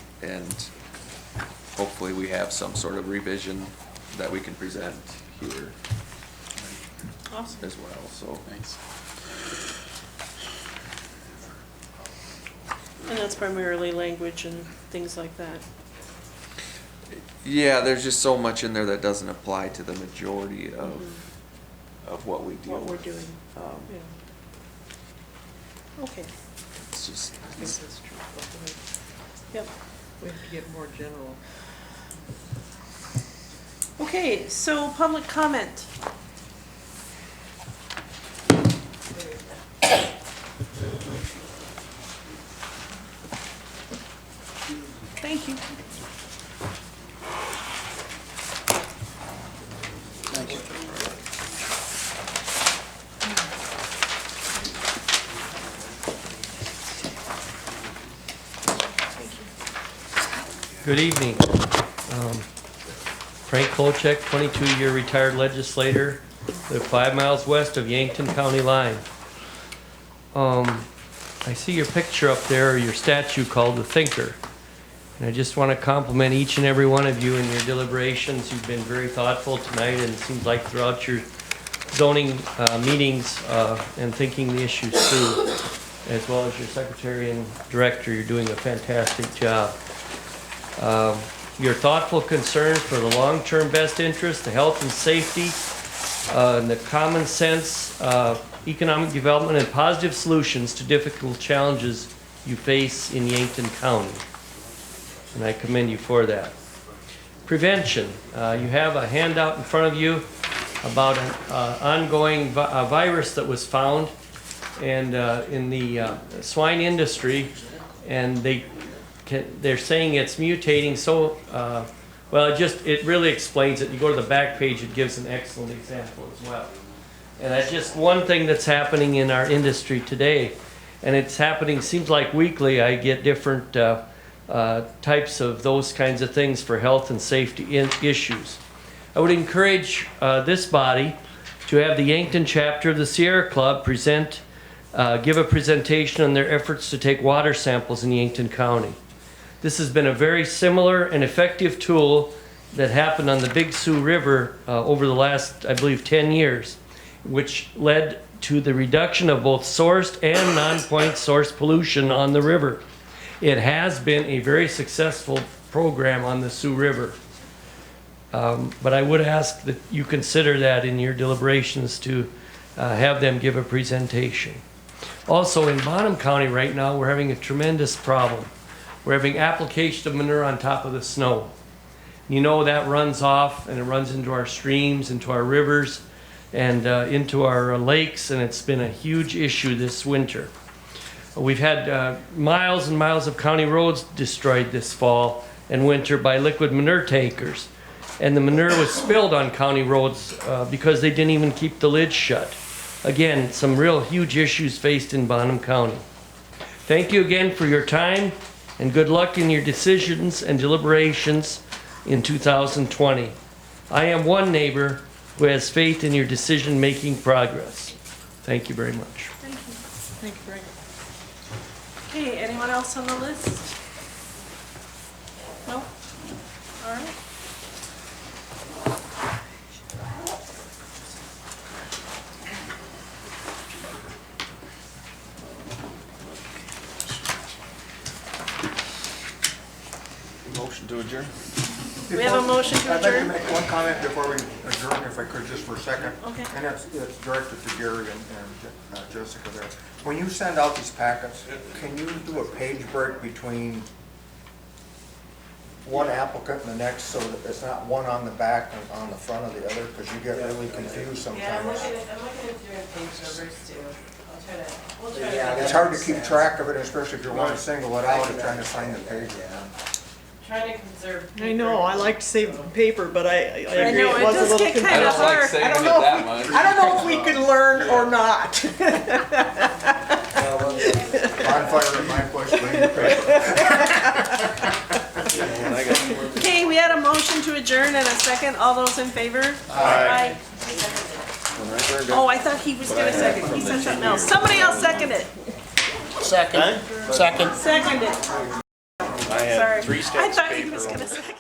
hopefully we have some sort of revision that we can present here Awesome. as well, so. Thanks. And that's primarily language and things like that. Yeah, there's just so much in there that doesn't apply to the majority of what we deal with. What we're doing. Um, Yeah. Okay. It's just, I think that's true. Yep. We have to get more general. Okay, so public comment. Thank you. Thank you. Good evening. Frank Kolchak, 22-year retired legislator, live 5 miles west of Yankton County line. I see your picture up there, your statue called The Thinker. And I just want to compliment each and every one of you in your deliberations. You've been very thoughtful tonight, and it seems like throughout your zoning meetings and thinking the issues through, as well as your secretary and director. You're doing a fantastic job. Your thoughtful concern for the long-term best interest, the health and safety, and the common sense, economic development, and positive solutions to difficult challenges you face in Yankton County. And I commend you for that. Prevention. You have a handout in front of you about an ongoing virus that was found and in the swine industry, and they're saying it's mutating so, well, it really explains it. You go to the back page, it gives an excellent example as well. And that's just one thing that's happening in our industry today. And it's happening, seems like weekly, I get different types of those kinds of things for health and safety issues. I would encourage this body to have the Yankton chapter of the Sierra Club give a presentation on their efforts to take water samples in Yankton County. This has been a very similar and effective tool that happened on the Big Sioux River over the last, I believe, 10 years, which led to the reduction of both sourced and non-point source pollution on the river. It has been a very successful program on the Sioux River. But I would ask that you consider that in your deliberations to have them give a presentation. Also, in Bonham County right now, we're having a tremendous problem. We're having application of manure on top of the snow. You know that runs off and it runs into our streams, into our rivers, and into our lakes, and it's been a huge issue this winter. We've had miles and miles of county roads destroyed this fall and winter by liquid manure tankers. And the manure was spilled on county roads because they didn't even keep the lid shut. Again, some real huge issues faced in Bonham County. Thank you again for your time, and good luck in your decisions and deliberations in 2020. I am one neighbor who has faith in your decision-making progress. Thank you very much. Thank you. Thank you, Frank. Okay, anyone else on the list? No? All right. Motion to adjourn? We have a motion to I'd like to adjourn? make one comment before we adjourn, if I could, just for a second. Okay. And it's directed to Gary and Jessica there. When you send out these packets, can you do a page break between one applicant and the next, so that it's not one on the back and on the front of the other? Because you get really confused sometimes. I'm looking at doing page numbers too. I'll try to, we'll try to. Yeah, It's hard to keep track of it, especially if you want to single it out and trying to find the page. Trying to conserve. I know, I like to save paper, but I agree, know, it it was a does little get kinda confusing. hard. saving I don't it know that if much. I don't know if we could learn or not. Bonfire in my place, clean the paper. Okay, we had a motion to adjourn and a second. All those in favor? Aye. Oh, I thought he was gonna second. He said something else. Somebody else second it. Second. Second it. I Sorry. had 3 I stacks of thought he paper. was gonna second.